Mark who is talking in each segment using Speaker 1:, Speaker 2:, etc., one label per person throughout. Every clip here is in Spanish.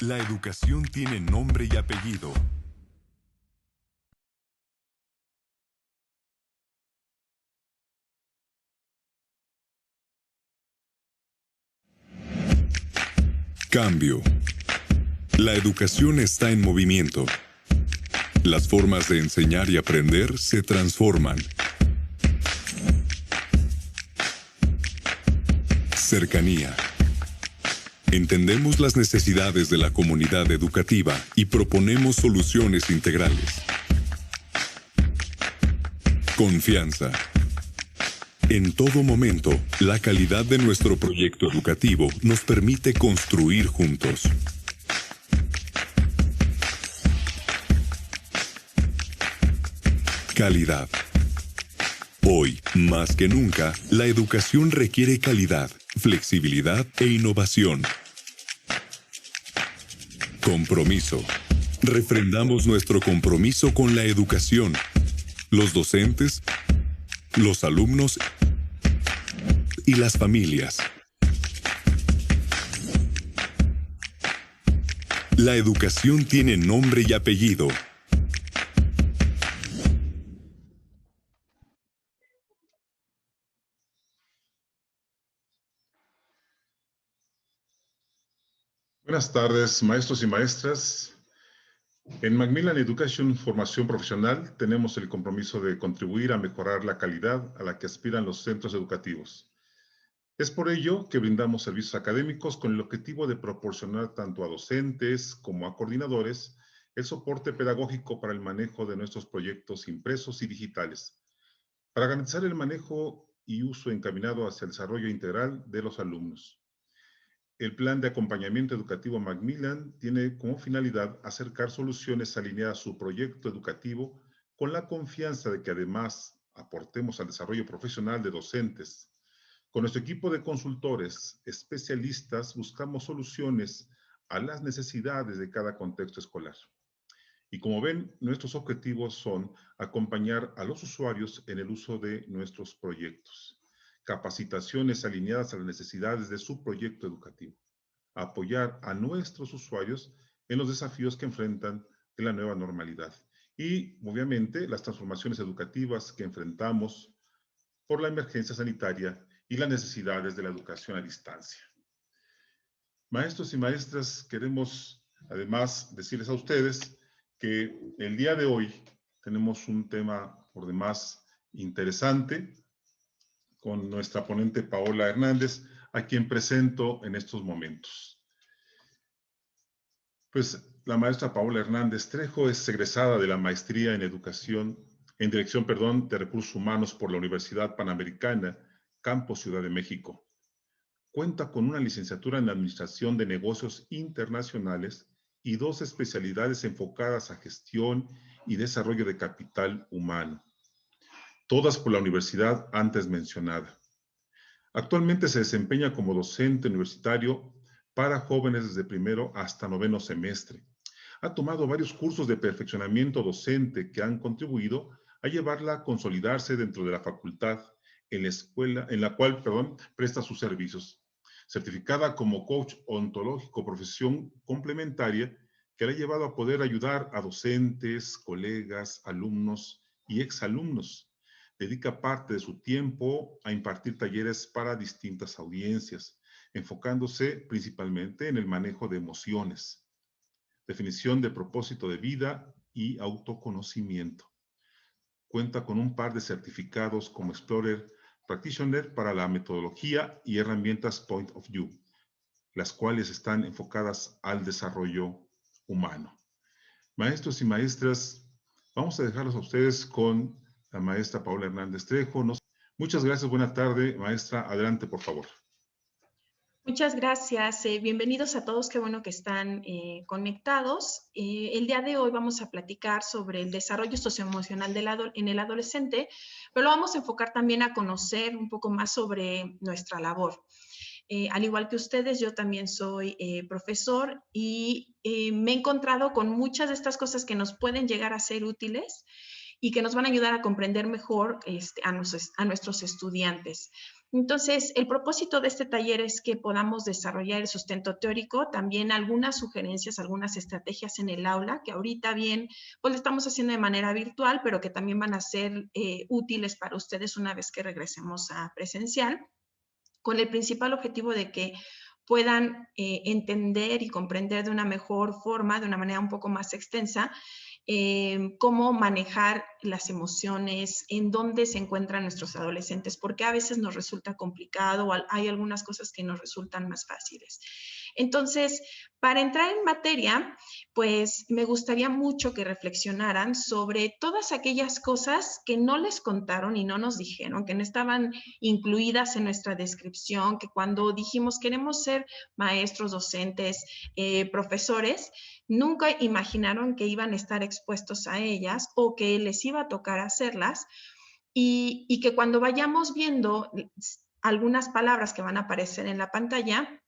Speaker 1: La educación tiene nombre y apellido. Cambio. La educación está en movimiento. Las formas de enseñar y aprender se transforman. Cercanía. Entendemos las necesidades de la comunidad educativa y proponemos soluciones integrales. Confianza. En todo momento, la calidad de nuestro proyecto educativo nos permite construir juntos. Calidad. Hoy, más que nunca, la educación requiere calidad, flexibilidad e innovación. Compromiso. Refrendamos nuestro compromiso con la educación, los docentes, los alumnos y las familias. La educación tiene nombre y apellido.
Speaker 2: Buenas tardes, maestros y maestras. En Macmillan Education Formación Profesional tenemos el compromiso de contribuir a mejorar la calidad a la que aspiran los centros educativos. Es por ello que brindamos servicios académicos con el objetivo de proporcionar tanto a docentes como a coordinadores el soporte pedagógico para el manejo de nuestros proyectos impresos y digitales, para garantizar el manejo y uso encaminado hacia el desarrollo integral de los alumnos. El plan de acompañamiento educativo Macmillan tiene como finalidad acercar soluciones alineadas a su proyecto educativo con la confianza de que además aportemos al desarrollo profesional de docentes. Con nuestro equipo de consultores, especialistas, buscamos soluciones a las necesidades de cada contexto escolar. Y como ven, nuestros objetivos son acompañar a los usuarios en el uso de nuestros proyectos, capacitaciones alineadas a las necesidades de su proyecto educativo, apoyar a nuestros usuarios en los desafíos que enfrentan de la nueva normalidad y, obviamente, las transformaciones educativas que enfrentamos por la emergencia sanitaria y las necesidades de la educación a distancia. Maestros y maestras, queremos además decirles a ustedes que el día de hoy tenemos un tema por demás interesante con nuestra ponente Paola Hernández, a quien presento en estos momentos. Pues la maestra Paola Hernández Trejo es egresada de la maestría en Dirección de Recursos Humanos por la Universidad Panamericana, Campus Ciudad de México. Cuenta con una licenciatura en Administración de Negocios Internacionales y 2 especialidades enfocadas a gestión y desarrollo de capital humano, todas por la universidad antes mencionada. Actualmente se desempeña como docente universitario para jóvenes desde primero hasta 9º semestre. Ha tomado varios cursos de perfeccionamiento docente que han contribuido a llevarla a consolidarse dentro de la facultad en la cual presta sus servicios. Certificada como coach ontológico, profesión complementaria que la ha llevado a poder ayudar a docentes, colegas, alumnos y exalumnos. Dedica parte de su tiempo a impartir talleres para distintas audiencias, enfocándose principalmente en el manejo de emociones, definición de propósito de vida y autoconocimiento. Cuenta con un par de certificados como Explorer Practitioner para la metodología y herramientas Point of View, las cuales están enfocadas al desarrollo humano. Maestros y maestras, vamos a dejarlos a ustedes con la maestra Paola Hernández Trejo. Muchas gracias, buena tarde, maestra. Adelante, por favor.
Speaker 3: Muchas gracias. Bienvenidos a todos. Qué bueno que están conectados. El día de hoy vamos a platicar sobre el desarrollo socioemocional en el adolescente, pero lo vamos a enfocar también a conocer un poco más sobre nuestra labor. Al igual que ustedes, yo también soy profesor y me he encontrado con muchas de estas cosas que nos pueden llegar a ser útiles y que nos van a ayudar a comprender mejor a nuestros estudiantes. Entonces, el propósito de este taller es que podamos desarrollar el sustento teórico, también algunas sugerencias, algunas estrategias en el aula, que ahorita bien, pues lo estamos haciendo de manera virtual, pero que también van a ser útiles para ustedes una vez que regresemos a presencial, con el principal objetivo de que puedan entender y comprender de una mejor forma, de una manera un poco más extensa, cómo manejar las emociones, en dónde se encuentran nuestros adolescentes, porque a veces nos resulta complicado o hay algunas cosas que nos resultan más fáciles. Entonces, para entrar en materia, pues me gustaría mucho que reflexionaran sobre todas aquellas cosas que no les contaron y no nos dijeron, que no estaban incluidas en nuestra descripción, que cuando dijimos queremos ser maestros, docentes, profesores, nunca imaginaron que iban a estar expuestos a ellas o que les iba a tocar hacerlas y que cuando vayamos viendo algunas palabras que van a aparecer en la pantalla,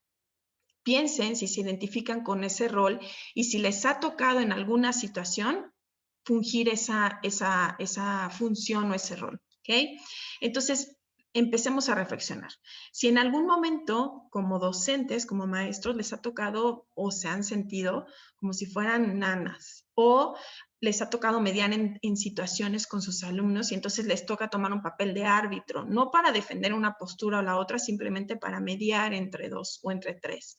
Speaker 3: piensen si se identifican con ese rol y si les ha tocado en alguna situación fungir esa función o ese rol. ¿Okay? Entonces, empecemos a reflexionar. Si en algún momento, como docentes, como maestros, les ha tocado o se han sentido como si fueran nanas o les ha tocado mediar en situaciones con sus alumnos y entonces les toca tomar un papel de árbitro, no para defender una postura o la otra, simplemente para mediar entre dos o entre tres.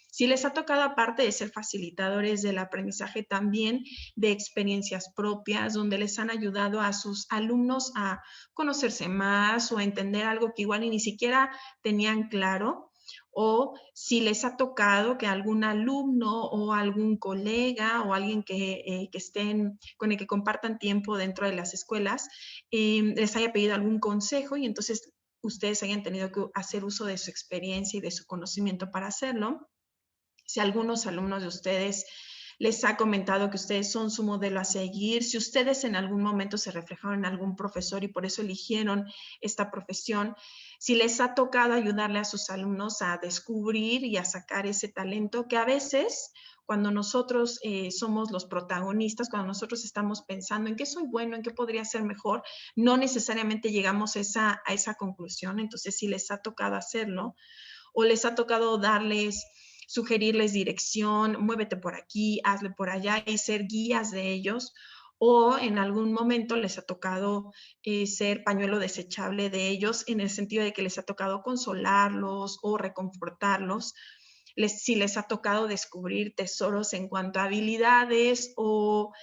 Speaker 3: Si les ha tocado, aparte de ser facilitadores del aprendizaje, también de experiencias propias, donde les han ayudado a sus alumnos a conocerse más o a entender algo que igual ni siquiera tenían claro, o si les ha tocado que algún alumno o algún colega o alguien que estén, con el que compartan tiempo dentro de las escuelas, les haya pedido algún consejo y entonces ustedes hayan tenido que hacer uso de su experiencia y de su conocimiento para hacerlo. Si algunos alumnos de ustedes les ha comentado que ustedes son su modelo a seguir, si ustedes en algún momento se reflejaron en algún profesor y por eso eligieron esta profesión, si les ha tocado ayudarle a sus alumnos a descubrir y a sacar ese talento que a veces cuando nosotros somos los protagonistas, cuando nosotros estamos pensando en qué soy bueno, en qué podría ser mejor, no necesariamente llegamos a esa conclusión. Entonces, si les ha tocado hacerlo o les ha tocado sugerirles dirección, muévete por aquí, hazle por allá y ser guías de ellos, o en algún momento les ha tocado ser pañuelo desechable de ellos en el sentido de que les ha tocado consolarlos o reconfortarlos. Si les ha tocado descubrir tesoros en cuanto a habilidades o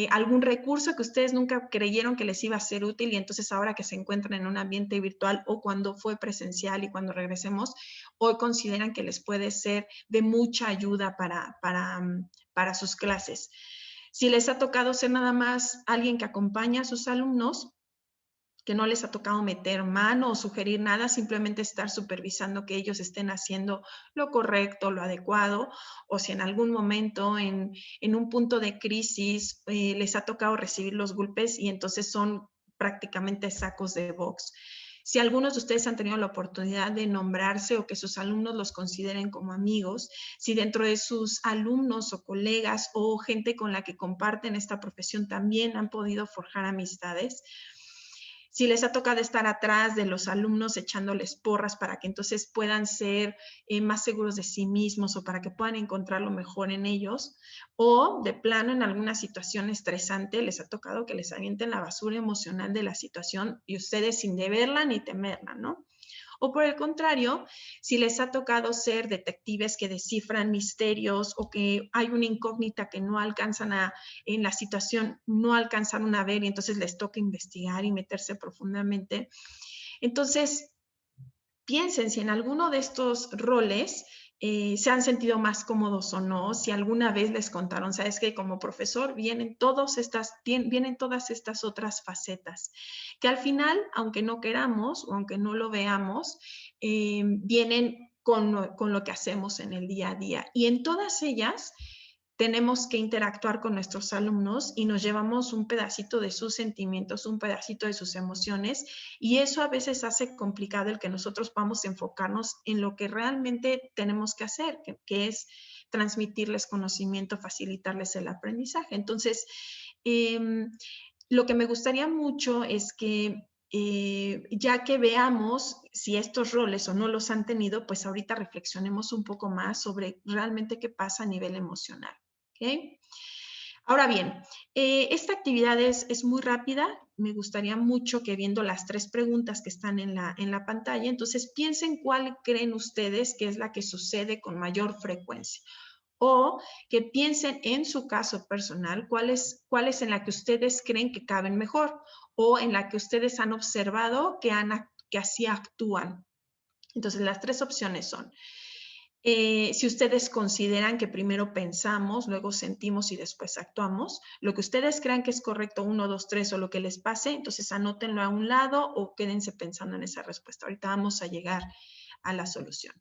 Speaker 3: algún recurso que ustedes nunca creyeron que les iba a ser útil y entonces ahora que se encuentran en un ambiente virtual o cuando fue presencial y cuando regresemos, hoy consideran que les puede ser de mucha ayuda para sus clases. Si les ha tocado ser nada más alguien que acompaña a sus alumnos, que no les ha tocado meter mano o sugerir nada, simplemente estar supervisando que ellos estén haciendo lo correcto, lo adecuado, o si en algún momento en un punto de crisis les ha tocado recibir los golpes y entonces son prácticamente sacos de box. Si algunos de ustedes han tenido la oportunidad de nombrarse o que sus alumnos los consideren como amigos, si dentro de sus alumnos o colegas o gente con la que comparten esta profesión también han podido forjar amistades, si les ha tocado estar atrás de los alumnos echándoles porras para que entonces puedan ser más seguros de sí mismos o para que puedan encontrar lo mejor en ellos, o de plano en alguna situación estresante les ha tocado que les avienten la basura emocional de la situación y ustedes sin deberla ni temerla, ¿no? O por el contrario, si les ha tocado ser detectives que descifran misterios o que hay una incógnita que no alcanzan en la situación, no alcanzaron a ver y entonces les toca investigar y meterse profundamente. Entonces, piensen si en alguno de estos roles se han sentido más cómodos o no, si alguna vez les contaron, sabes que como profesor vienen todas estas otras facetas, que al final, aunque no queramos o aunque no lo veamos, vienen con lo que hacemos en el día a día. Y en todas ellas tenemos que interactuar con nuestros alumnos y nos llevamos un pedacito de sus sentimientos, un pedacito de sus emociones, y eso a veces hace complicado el que nosotros podamos enfocarnos en lo que realmente tenemos que hacer, que es transmitirles conocimiento, facilitarles el aprendizaje. Entonces, lo que me gustaría mucho es que ya que veamos si estos roles o no los han tenido, pues ahorita reflexionemos un poco más sobre realmente qué pasa a nivel emocional. ¿Okay? Ahora bien, esta actividad es muy rápida. Me gustaría mucho que viendo las 3 preguntas que están en la pantalla, entonces piensen cuál creen ustedes que es la que sucede con mayor frecuencia. O que piensen en su caso personal cuál es en la que ustedes creen que caben mejor o en la que ustedes han observado que así actúan. Entonces, las 3 opciones son, si ustedes consideran que primero pensamos, luego sentimos y después actuamos, lo que ustedes crean que es correcto, 1, 2, 3 o lo que les pase, entonces anótenlo a un lado o quédense pensando en esa respuesta. Ahorita vamos a llegar a la solución.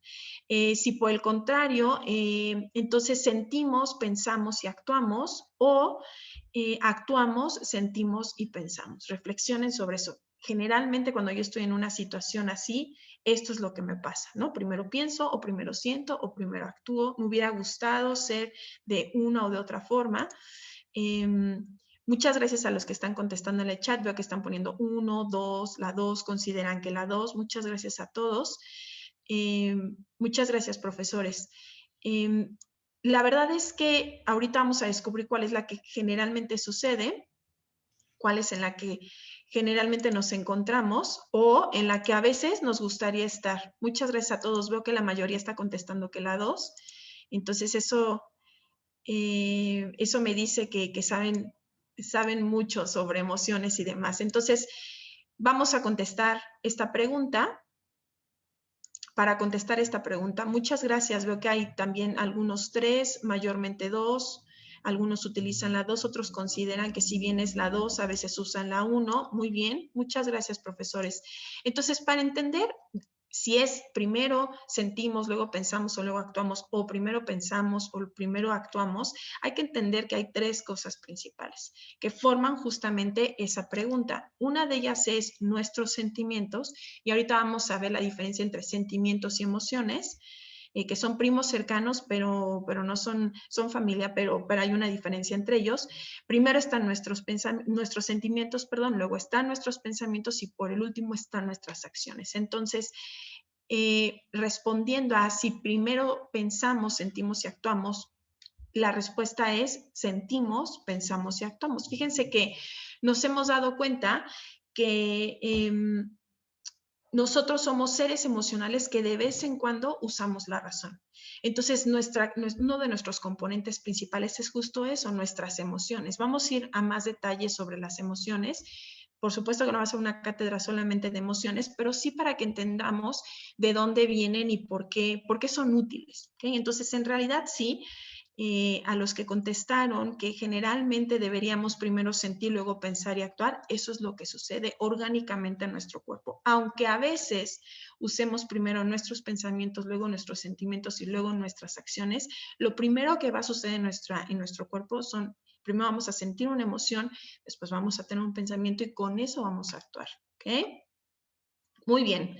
Speaker 3: Si por el contrario, entonces sentimos, pensamos y actuamos o actuamos, sentimos y pensamos. Reflexionen sobre eso. Generalmente cuando yo estoy en una situación así, esto es lo que me pasa, ¿no? Primero pienso o primero siento o primero actúo. Me hubiera gustado ser de una o de otra forma. Muchas gracias a los que están contestando en el chat. Veo que están poniendo 1, 2, la 2, consideran que la 2. Muchas gracias a todos. Muchas gracias, profesores. La verdad es que ahorita vamos a descubrir cuál es la que generalmente sucede, cuál es en la que generalmente nos encontramos o en la que a veces nos gustaría estar. Muchas gracias a todos. Veo que la mayoría está contestando que la 2. Entonces eso me dice que saben mucho sobre emociones y demás. Entonces vamos a contestar esta pregunta. Para contestar esta pregunta, muchas gracias. Veo que hay también algunos 3, mayormente 2. Algunos utilizan la 2, otros consideran que si bien es la 2, a veces usan la 1. Muy bien, muchas gracias, profesores. Entonces, para entender si es primero sentimos, luego pensamos o luego actuamos, o primero pensamos o primero actuamos, hay que entender que hay 3 cosas principales que forman justamente esa pregunta. Una de ellas es nuestros sentimientos, y ahorita vamos a ver la diferencia entre sentimientos y emociones, que son primos cercanos, pero no son familia, pero hay una diferencia entre ellos. Primero están nuestros sentimientos, luego están nuestros pensamientos y por el último están nuestras acciones. Entonces, respondiendo a si primero pensamos, sentimos y actuamos, la respuesta es sentimos, pensamos y actuamos. Fíjense que nos hemos dado cuenta que nosotros somos seres emocionales que de vez en cuando usamos la razón. Entonces, uno de nuestros componentes principales es justo eso, nuestras emociones. Vamos a ir a más detalles sobre las emociones. Por supuesto que no va a ser una cátedra solamente de emociones, pero sí para que entendamos de dónde vienen y por qué son útiles. ¿Okay? Entonces, en realidad sí, a los que contestaron que generalmente deberíamos primero sentir, luego pensar y actuar, eso es lo que sucede orgánicamente en nuestro cuerpo. Aunque a veces usemos primero nuestros pensamientos, luego nuestros sentimientos y luego nuestras acciones, lo primero que va a suceder en nuestro cuerpo son, primero vamos a sentir una emoción, después vamos a tener un pensamiento y con eso vamos a actuar. ¿Ok? Muy bien.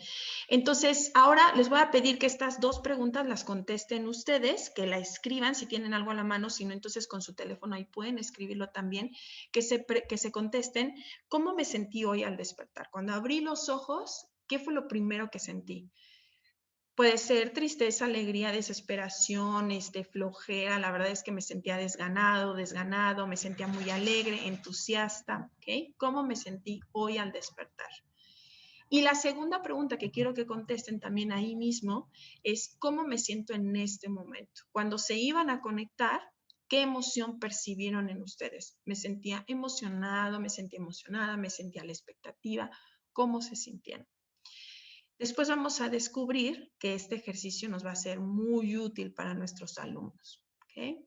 Speaker 3: Entonces, ahora les voy a pedir que estas 2 preguntas las contesten ustedes, que la escriban si tienen algo a la mano, si no, entonces con su teléfono ahí pueden escribirlo también, que se contesten. ¿Cómo me sentí hoy al despertar? Cuando abrí los ojos, ¿qué fue lo primero que sentí? Puede ser tristeza, alegría, desesperación, flojera. La verdad es que me sentía desganado, me sentía muy alegre, entusiasta. ¿Okay? ¿Cómo me sentí hoy al despertar? Y la segunda pregunta que quiero que contesten también ahí mismo es ¿cómo me siento en este momento? Cuando se iban a conectar, ¿qué emoción percibieron en ustedes? ¿Me sentía emocionado, me sentía emocionada, me sentía a la expectativa? ¿Cómo se sintieron? Después vamos a descubrir que este ejercicio nos va a ser muy útil para nuestros alumnos. ¿Okay?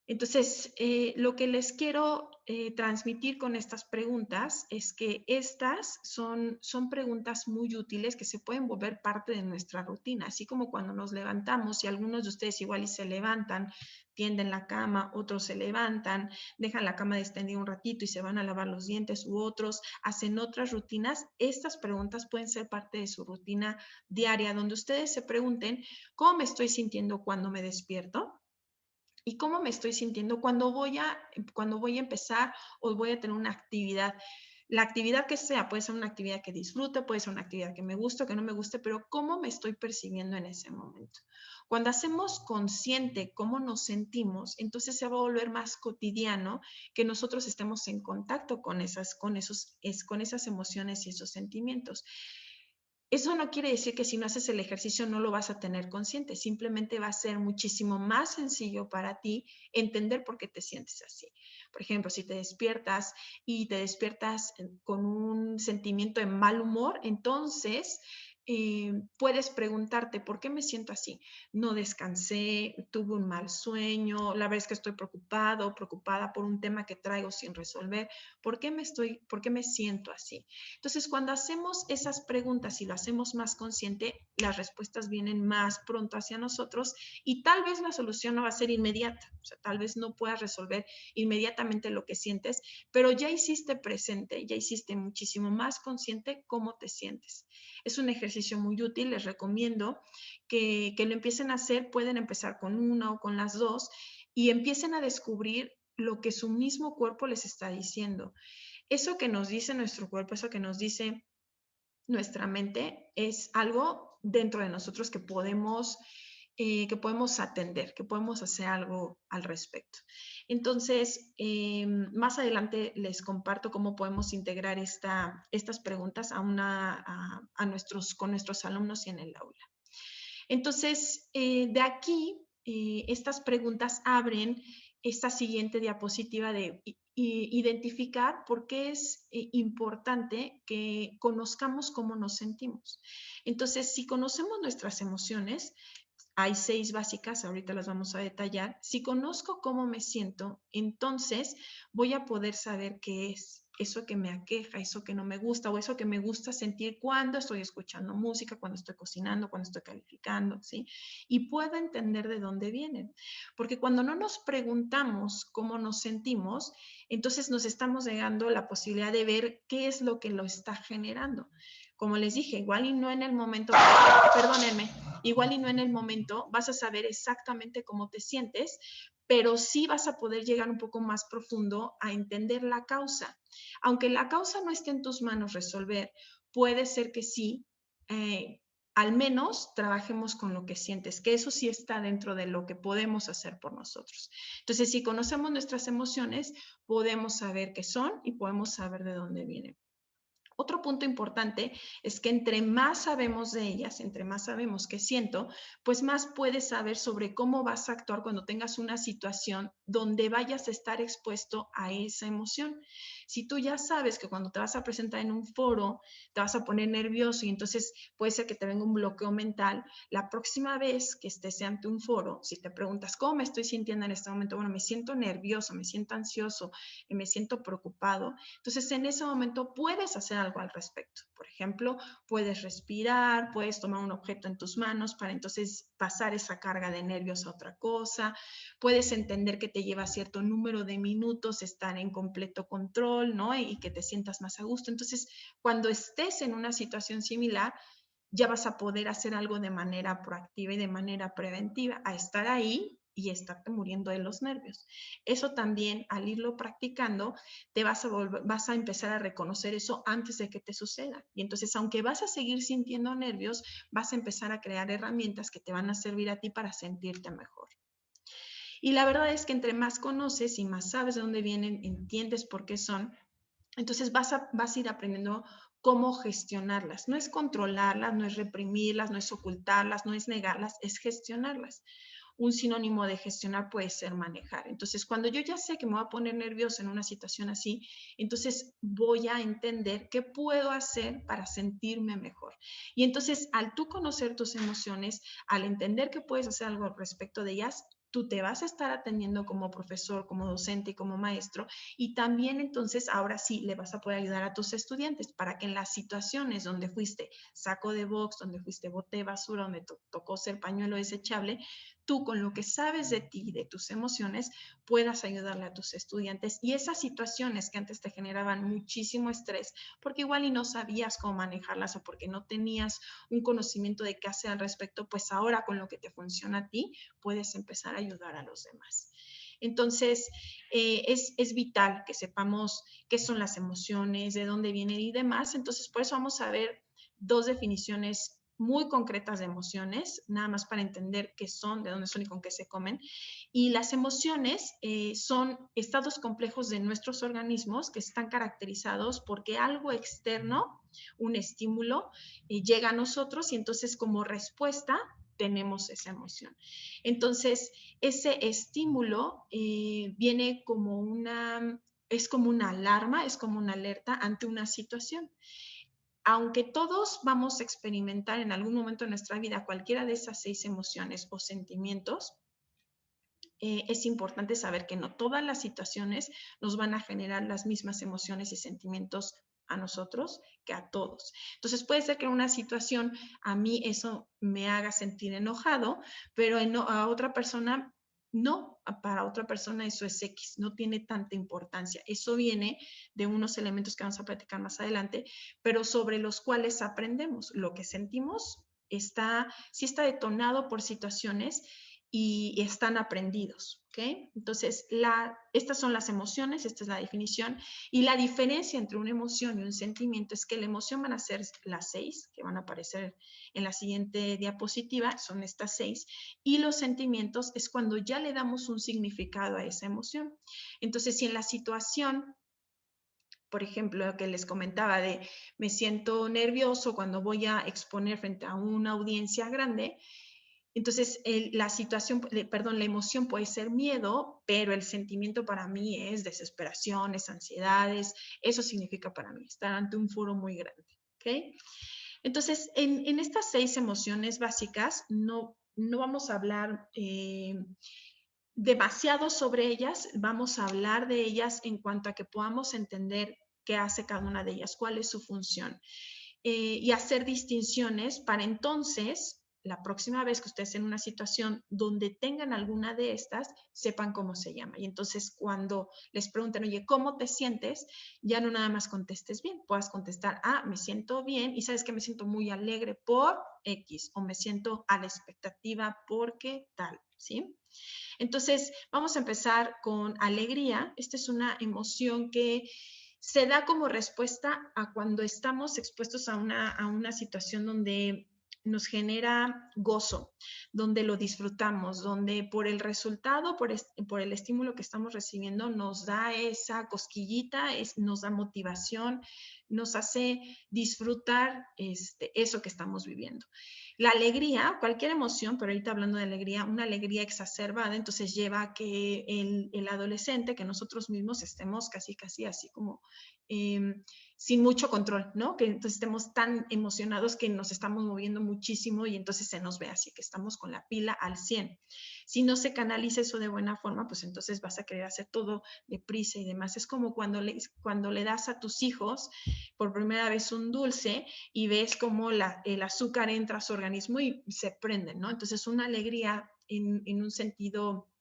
Speaker 3: Entonces, lo que les quiero transmitir con estas preguntas es que estas son preguntas muy útiles que se pueden volver parte de nuestra rutina, así como cuando nos levantamos y algunos de ustedes igual y se levantan, tienden la cama, otros se levantan, dejan la cama extendida un ratito y se van a lavar los dientes u otros hacen otras rutinas. Estas preguntas pueden ser parte de su rutina diaria, donde ustedes se pregunten, ¿cómo me estoy sintiendo cuando me despierto? ¿Y cómo me estoy sintiendo cuando voy a empezar o voy a tener una actividad? La actividad que sea, puede ser una actividad que disfrute, puede ser una actividad que me guste o que no me guste, pero cómo me estoy percibiendo en ese momento. Cuando hacemos consciente cómo nos sentimos, entonces se va a volver más cotidiano que nosotros estemos en contacto con esas emociones y esos sentimientos. Eso no quiere decir que si no haces el ejercicio no lo vas a tener consciente, simplemente va a ser muchísimo más sencillo para ti entender por qué te sientes así. Por ejemplo, si te despiertas y te despiertas con un sentimiento de mal humor, entonces puedes preguntarte, ¿por qué me siento así? No descansé, tuve un mal sueño, la verdad es que estoy preocupado, preocupada por un tema que traigo sin resolver. ¿Por qué me siento así? Entonces, cuando hacemos esas preguntas y lo hacemos más consciente, las respuestas vienen más pronto hacia nosotros y tal vez la solución no va a ser inmediata. O sea, tal vez no puedas resolver inmediatamente lo que sientes, pero ya hiciste presente, ya hiciste muchísimo más consciente cómo te sientes. Es un ejercicio muy útil, les recomiendo que lo empiecen a hacer, pueden empezar con una o con las dos y empiecen a descubrir lo que su mismo cuerpo les está diciendo. Eso que nos dice nuestro cuerpo, eso que nos dice nuestra mente, es algo dentro de nosotros que podemos atender, que podemos hacer algo al respecto. Entonces, más adelante les comparto cómo podemos integrar estas preguntas con nuestros alumnos y en el aula. Entonces, de aquí, estas preguntas abren esta siguiente diapositiva de identificar por qué es importante que conozcamos cómo nos sentimos. Entonces, si conocemos nuestras emociones, hay 6 básicas, ahorita las vamos a detallar. Si conozco cómo me siento, entonces voy a poder saber qué es eso que me aqueja, eso que no me gusta o eso que me gusta sentir cuando estoy escuchando música, cuando estoy cocinando, cuando estoy calificando, ¿sí? Y puedo entender de dónde vienen. Porque cuando no nos preguntamos cómo nos sentimos, entonces nos estamos negando la posibilidad de ver qué es lo que lo está generando. Como les dije, igual y no en el momento, perdónenme, igual y no en el momento vas a saber exactamente cómo te sientes, pero sí vas a poder llegar un poco más profundo a entender la causa. Aunque la causa no esté en tus manos resolver, puede ser que sí, al menos trabajemos con lo que sientes, que eso sí está dentro de lo que podemos hacer por nosotros. Entonces, si conocemos nuestras emociones, podemos saber qué son y podemos saber de dónde vienen. Otro punto importante es que entre más sabemos de ellas, entre más sabemos qué siento, pues más puedes saber sobre cómo vas a actuar cuando tengas una situación donde vayas a estar expuesto a esa emoción. Si tú ya sabes que cuando te vas a presentar en un foro te vas a poner nervioso y entonces puede ser que te venga un bloqueo mental, la próxima vez que estés ante un foro, si te preguntas cómo me estoy sintiendo en este momento, bueno, me siento nervioso, me siento ansioso, me siento preocupado, entonces en ese momento puedes hacer algo al respecto. Por ejemplo, puedes respirar, puedes tomar un objeto en tus manos para entonces pasar esa carga de nervios a otra cosa, puedes entender que te lleva cierto número de minutos estar en completo control, ¿no? Y que te sientas más a gusto. Entonces, cuando estés en una situación similar, ya vas a poder hacer algo de manera proactiva y de manera preventiva, a estar ahí y estarte muriendo de los nervios. Eso también, al irlo practicando, vas a empezar a reconocer eso antes de que te suceda. Y entonces, aunque vas a seguir sintiendo nervios, vas a empezar a crear herramientas que te van a servir a ti para sentirte mejor. Y la verdad es que entre más conoces y más sabes de dónde vienen, entiendes por qué son, entonces vas a ir aprendiendo cómo gestionarlas. No es controlarlas, no es reprimirlas, no es ocultarlas, no es negarlas, es gestionarlas. Un sinónimo de gestionar puede ser manejar. Entonces, cuando yo ya sé que me voy a poner nerviosa en una situación así, entonces voy a entender qué puedo hacer para sentirme mejor. Y entonces, al tú conocer tus emociones, al entender que puedes hacer algo respecto de ellas, tú te vas a estar atendiendo como profesor, como docente y como maestro, y también entonces ahora sí le vas a poder ayudar a tus estudiantes para que en las situaciones donde fuiste saco de box, donde fuiste bote de basura, donde tocó ser pañuelo desechable, tú con lo que sabes de ti y de tus emociones puedas ayudarle a tus estudiantes, y esas situaciones que antes te generaban muchísimo estrés porque igual y no sabías cómo manejarlas o porque no tenías un conocimiento de qué hacer al respecto, pues ahora con lo que te funciona a ti puedes empezar a ayudar a los demás. Entonces, es vital que sepamos qué son las emociones, de dónde vienen y demás. Entonces, por eso vamos a ver dos definiciones muy concretas de emociones, nada más para entender qué son, de dónde son y con qué se comen. Y las emociones son estados complejos de nuestros organismos que están caracterizados porque algo externo, un estímulo, llega a nosotros y entonces como respuesta tenemos esa emoción. Entonces, ese estímulo viene como es como una alarma, es como una alerta ante una situación. Aunque todos vamos a experimentar en algún momento de nuestra vida cualquiera de esas 6 emociones o sentimientos, es importante saber que no todas las situaciones nos van a generar las mismas emociones y sentimientos a nosotros que a todos. Entonces puede ser que en una situación a mí eso me haga sentir enojado, pero a otra persona no, para otra persona eso es X, no tiene tanta importancia. Eso viene de unos elementos que vamos a platicar más adelante, pero sobre los cuales aprendemos. Lo que sentimos sí está detonado por situaciones y están aprendidos, ¿ok? Entonces, estas son las emociones, esta es la definición, y la diferencia entre una emoción y un sentimiento es que la emoción van a ser las 6, que van a aparecer en la siguiente diapositiva, son estas 6, y los sentimientos es cuando ya le damos un significado a esa emoción. Entonces, si en la situación, por ejemplo, lo que les comentaba de me siento nervioso cuando voy a exponer frente a una audiencia grande, entonces, la emoción puede ser miedo, pero el sentimiento para mí es desesperación, es ansiedades. Eso significa para mí estar ante un foro muy grande. ¿Okay? Entonces, en estas 6 emociones básicas, no vamos a hablar demasiado sobre ellas, vamos a hablar de ellas en cuanto a que podamos entender qué hace cada una de ellas, cuál es su función, y hacer distinciones para entonces la próxima vez que ustedes en una situación donde tengan alguna de estas, sepan cómo se llama. Y entonces cuando les pregunten, oye, ¿cómo te sientes? Ya no nada más contestes bien, puedas contestar, me siento bien y sabes que me siento muy alegre por X o me siento a la expectativa porque tal, ¿sí? Entonces, vamos a empezar con alegría. Esta es una emoción que se da como respuesta a cuando estamos expuestos a una situación donde nos genera gozo, donde lo disfrutamos, donde por el resultado, por el estímulo que estamos recibiendo, nos da esa cosquillita, nos da motivación, nos hace disfrutar eso que estamos viviendo. La alegría, cualquier emoción, pero ahorita hablando de alegría, una alegría exacerbada, entonces lleva a que el adolescente, que nosotros mismos estemos casi así como sin mucho control, ¿no? Que entonces estemos tan emocionados que nos estamos moviendo muchísimo y entonces se nos ve así, que estamos con la pila al 100. Si no se canaliza eso de buena forma, pues entonces vas a querer hacer todo deprisa y demás. Es como cuando le das a tus hijos por primera vez un dulce y ves cómo el azúcar entra a su organismo y se prenden, ¿no? Entonces una alegría en un sentido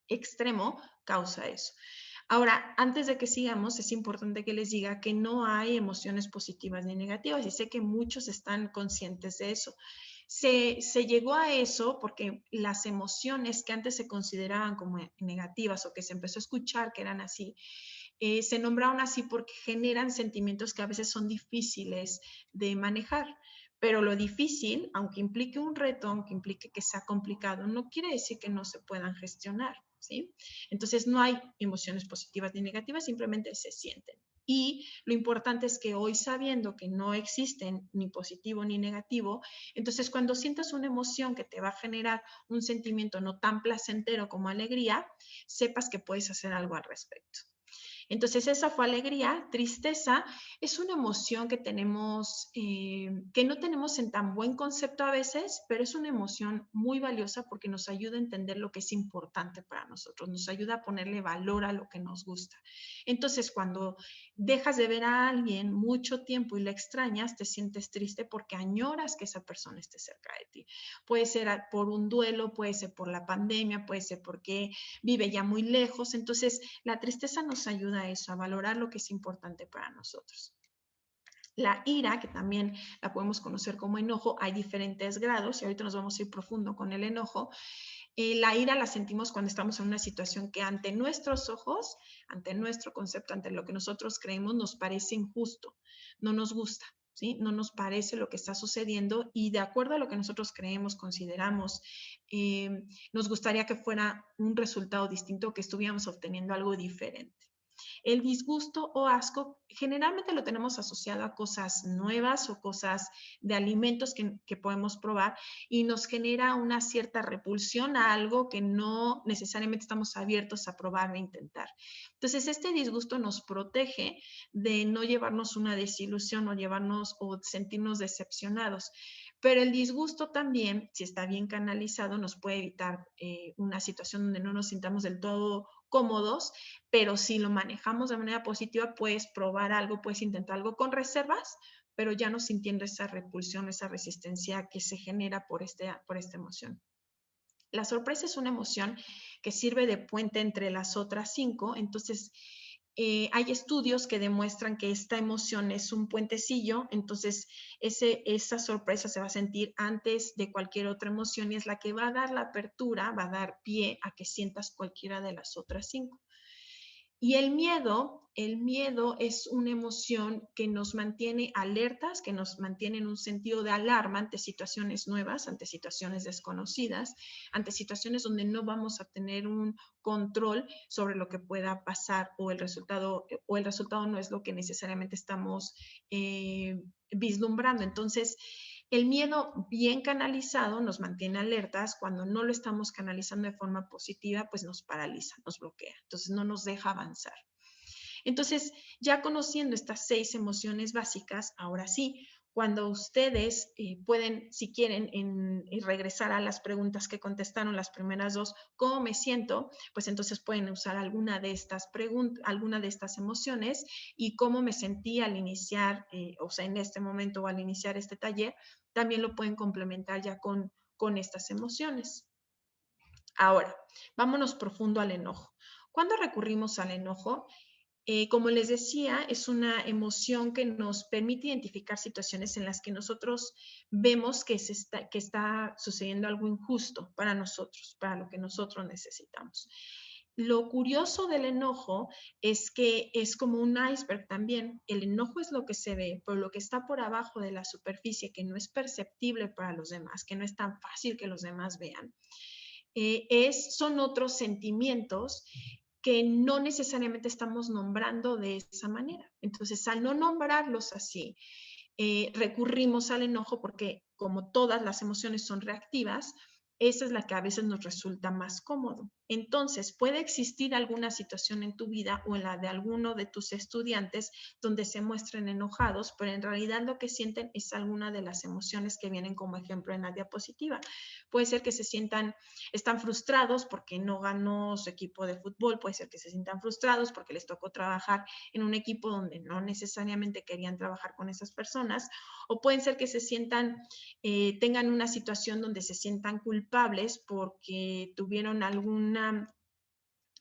Speaker 3: extremo causa eso. Ahora, antes de que sigamos, es importante que les diga que no hay emociones positivas ni negativas y sé que muchos están conscientes de eso. Se llegó a eso porque las emociones que antes se consideraban como negativas o que se empezó a escuchar que eran así, se nombraron así porque generan sentimientos que a veces son difíciles de manejar. Pero lo difícil, aunque implique un reto, aunque implique que sea complicado, no quiere decir que no se puedan gestionar, ¿sí? Entonces no hay emociones positivas ni negativas, simplemente se sienten. Y lo importante es que hoy, sabiendo que no existen ni positivo ni negativo, entonces cuando sientas una emoción que te va a generar un sentimiento no tan placentero como alegría, sepas que puedes hacer algo al respecto. Entonces esa fue alegría. Tristeza es una emoción que tenemos, que no tenemos en tan buen concepto a veces, pero es una emoción muy valiosa porque nos ayuda a entender lo que es importante para nosotros, nos ayuda a ponerle valor a lo que nos gusta. Entonces cuando dejas de ver a alguien mucho tiempo y la extrañas, te sientes triste porque añoras que esa persona esté cerca de ti. Puede ser por un duelo, puede ser por la pandemia, puede ser porque vive ya muy lejos. Entonces la tristeza nos ayuda a eso, a valorar lo que es importante para nosotros. La ira, que también la podemos conocer como enojo, hay diferentes grados y ahorita nos vamos a ir profundo con el enojo. La ira la sentimos cuando estamos en una situación que ante nuestros ojos, ante nuestro concepto, ante lo que nosotros creemos, nos parece injusto, no nos gusta. ¿Sí? No nos parece lo que está sucediendo y de acuerdo a lo que nosotros creemos, consideramos, nos gustaría que fuera un resultado distinto, que estuviéramos obteniendo algo diferente. El disgusto o asco generalmente lo tenemos asociado a cosas nuevas o cosas de alimentos que podemos probar y nos genera una cierta repulsión a algo que no necesariamente estamos abiertos a probar o intentar. Entonces, este disgusto nos protege de no llevarnos una desilusión o llevarnos o sentirnos decepcionados. Pero el disgusto también, si está bien canalizado, nos puede evitar una situación donde no nos sintamos del todo cómodos, pero si lo manejamos de manera positiva, puedes probar algo, puedes intentar algo con reservas, pero ya no sintiendo esa repulsión, esa resistencia que se genera por esta emoción. La sorpresa es una emoción que sirve de puente entre las otras 5, entonces hay estudios que demuestran que esta emoción es un puentecillo, entonces esa sorpresa se va a sentir antes de cualquier otra emoción y es la que va a dar la apertura, va a dar pie a que sientas cualquiera de las otras 5. Y el miedo es una emoción que nos mantiene alertas, que nos mantiene en un sentido de alarma ante situaciones nuevas, ante situaciones desconocidas, ante situaciones donde no vamos a tener un control sobre lo que pueda pasar o el resultado no es lo que necesariamente estamos vislumbrando. Entonces, el miedo bien canalizado nos mantiene alertas, cuando no lo estamos canalizando de forma positiva, pues nos paraliza, nos bloquea, entonces no nos deja avanzar. Entonces, ya conociendo estas 6 emociones básicas, ahora sí, cuando ustedes pueden, si quieren, regresar a las preguntas que contestaron, las primeras 2, ¿cómo me siento? Pues entonces pueden usar alguna de estas emociones y cómo me sentí al iniciar, o sea, en este momento o al iniciar este taller, también lo pueden complementar ya con estas emociones. Ahora, vámonos profundo al enojo. ¿Cuándo recurrimos al enojo? Como les decía, es una emoción que nos permite identificar situaciones en las que nosotros vemos que está sucediendo algo injusto para nosotros, para lo que nosotros necesitamos. Lo curioso del enojo es que es como un iceberg también. El enojo es lo que se ve, pero lo que está por abajo de la superficie, que no es perceptible para los demás, que no es tan fácil que los demás vean, son otros sentimientos que no necesariamente estamos nombrando de esa manera. Entonces, al no nombrarlos así, recurrimos al enojo porque, como todas las emociones son reactivas, esa es la que a veces nos resulta más cómodo. Entonces, puede existir alguna situación en tu vida o en la de alguno de tus estudiantes donde se muestren enojados, pero en realidad lo que sienten es alguna de las emociones que vienen como ejemplo en la diapositiva. Puede ser que están frustrados porque no ganó su equipo de fútbol, puede ser que se sientan frustrados porque les tocó trabajar en un equipo donde no necesariamente querían trabajar con esas personas, o pueden ser que tengan una situación donde se sientan culpables porque tuvieron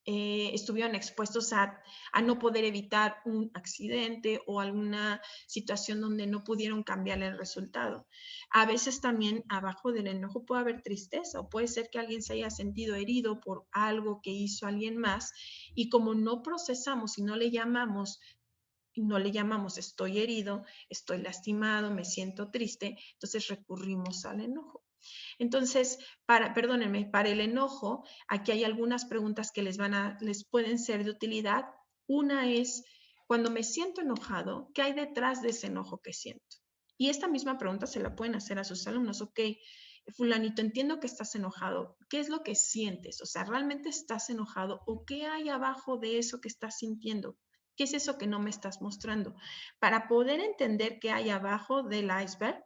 Speaker 3: estuvieron expuestos a no poder evitar un accidente o alguna situación donde no pudieron cambiar el resultado. A veces también abajo del enojo puede haber tristeza o puede ser que alguien se haya sentido herido por algo que hizo alguien más y como no procesamos y no le llamamos estoy herido, estoy lastimado, me siento triste, entonces recurrimos al enojo. Entonces, perdónenme, para el enojo, aquí hay algunas preguntas que les pueden ser de utilidad. Una es, cuando me siento enojado, ¿qué hay detrás de ese enojo que siento? Y esta misma pregunta se la pueden hacer a sus alumnos. Ok, fulanito, entiendo que estás enojado. ¿Qué es lo que sientes? O sea, ¿realmente estás enojado? ¿O qué hay abajo de eso que estás sintiendo? ¿Qué es eso que no me estás mostrando? Para poder entender qué hay abajo del iceberg,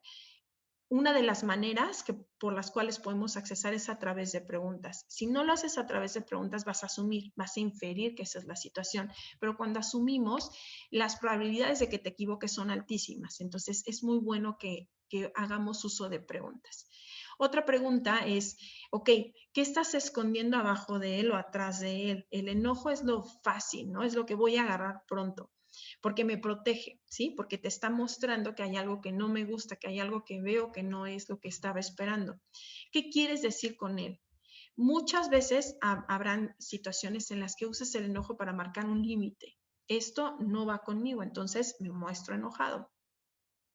Speaker 3: una de las maneras por las cuales podemos accesar es a través de preguntas. Si no lo haces a través de preguntas, vas a asumir, vas a inferir que esa es la situación. Pero cuando asumimos, las probabilidades de que te equivoques son altísimas. Entonces, es muy bueno que hagamos uso de preguntas. Otra pregunta es, ok, ¿qué estás escondiendo abajo de él o atrás de él? El enojo es lo fácil, ¿no? Es lo que voy a agarrar pronto, porque me protege, ¿sí? Porque te está mostrando que hay algo que no me gusta, que hay algo que veo que no es lo que estaba esperando. ¿Qué quieres decir con él? Muchas veces habrán situaciones en las que uses el enojo para marcar un límite. Esto no va conmigo, entonces me muestro enojado.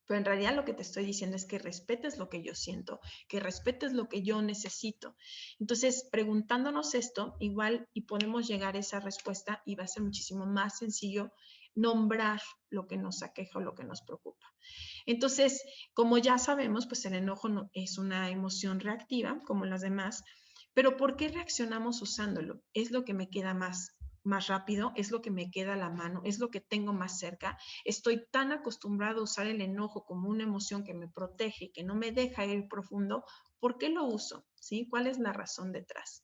Speaker 3: Pero en realidad lo que te estoy diciendo es que respetes lo que yo siento, que respetes lo que yo necesito. Entonces, preguntándonos esto, igual y podemos llegar a esa respuesta y va a ser muchísimo más sencillo nombrar lo que nos aqueja o lo que nos preocupa. Entonces, como ya sabemos, pues el enojo no, es una emoción reactiva, como las demás, pero ¿por qué reaccionamos usándolo? Es lo que me queda más rápido, es lo que me queda a la mano, es lo que tengo más cerca. Estoy tan acostumbrado a usar el enojo como una emoción que me protege, que no me deja ir profundo. ¿Por qué lo uso? ¿Sí? ¿Cuál es la razón detrás?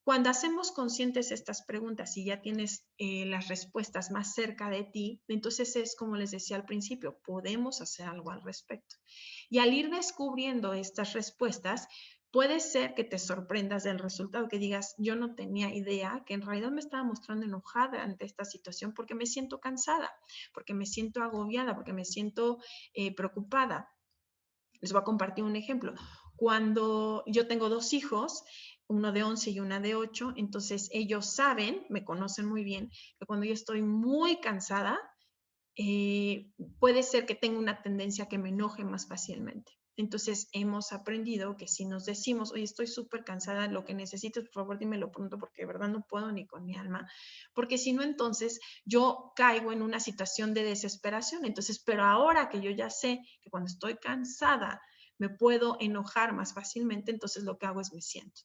Speaker 3: Cuando hacemos conscientes estas preguntas y ya tienes las respuestas más cerca de ti, entonces es como les decía al principio, podemos hacer algo al respecto. Y al ir descubriendo estas respuestas, puede ser que te sorprendas del resultado, que digas, yo no tenía idea, que en realidad me estaba mostrando enojada ante esta situación porque me siento cansada, porque me siento agobiada, porque me siento preocupada. Les voy a compartir un ejemplo. Cuando yo tengo 2 hijos, uno de 11 y una de 8, entonces ellos saben, me conocen muy bien, que cuando yo estoy muy cansada, puede ser que tenga una tendencia a que me enoje más fácilmente. Entonces hemos aprendido que si nos decimos, oye, estoy súper cansada, lo que necesites, por favor, dímelo pronto, porque de verdad no puedo ni con mi alma, porque si no, entonces yo caigo en una situación de desesperación. Entonces, pero ahora que yo ya sé que cuando estoy cansada me puedo enojar más fácilmente, entonces lo que hago es me siento.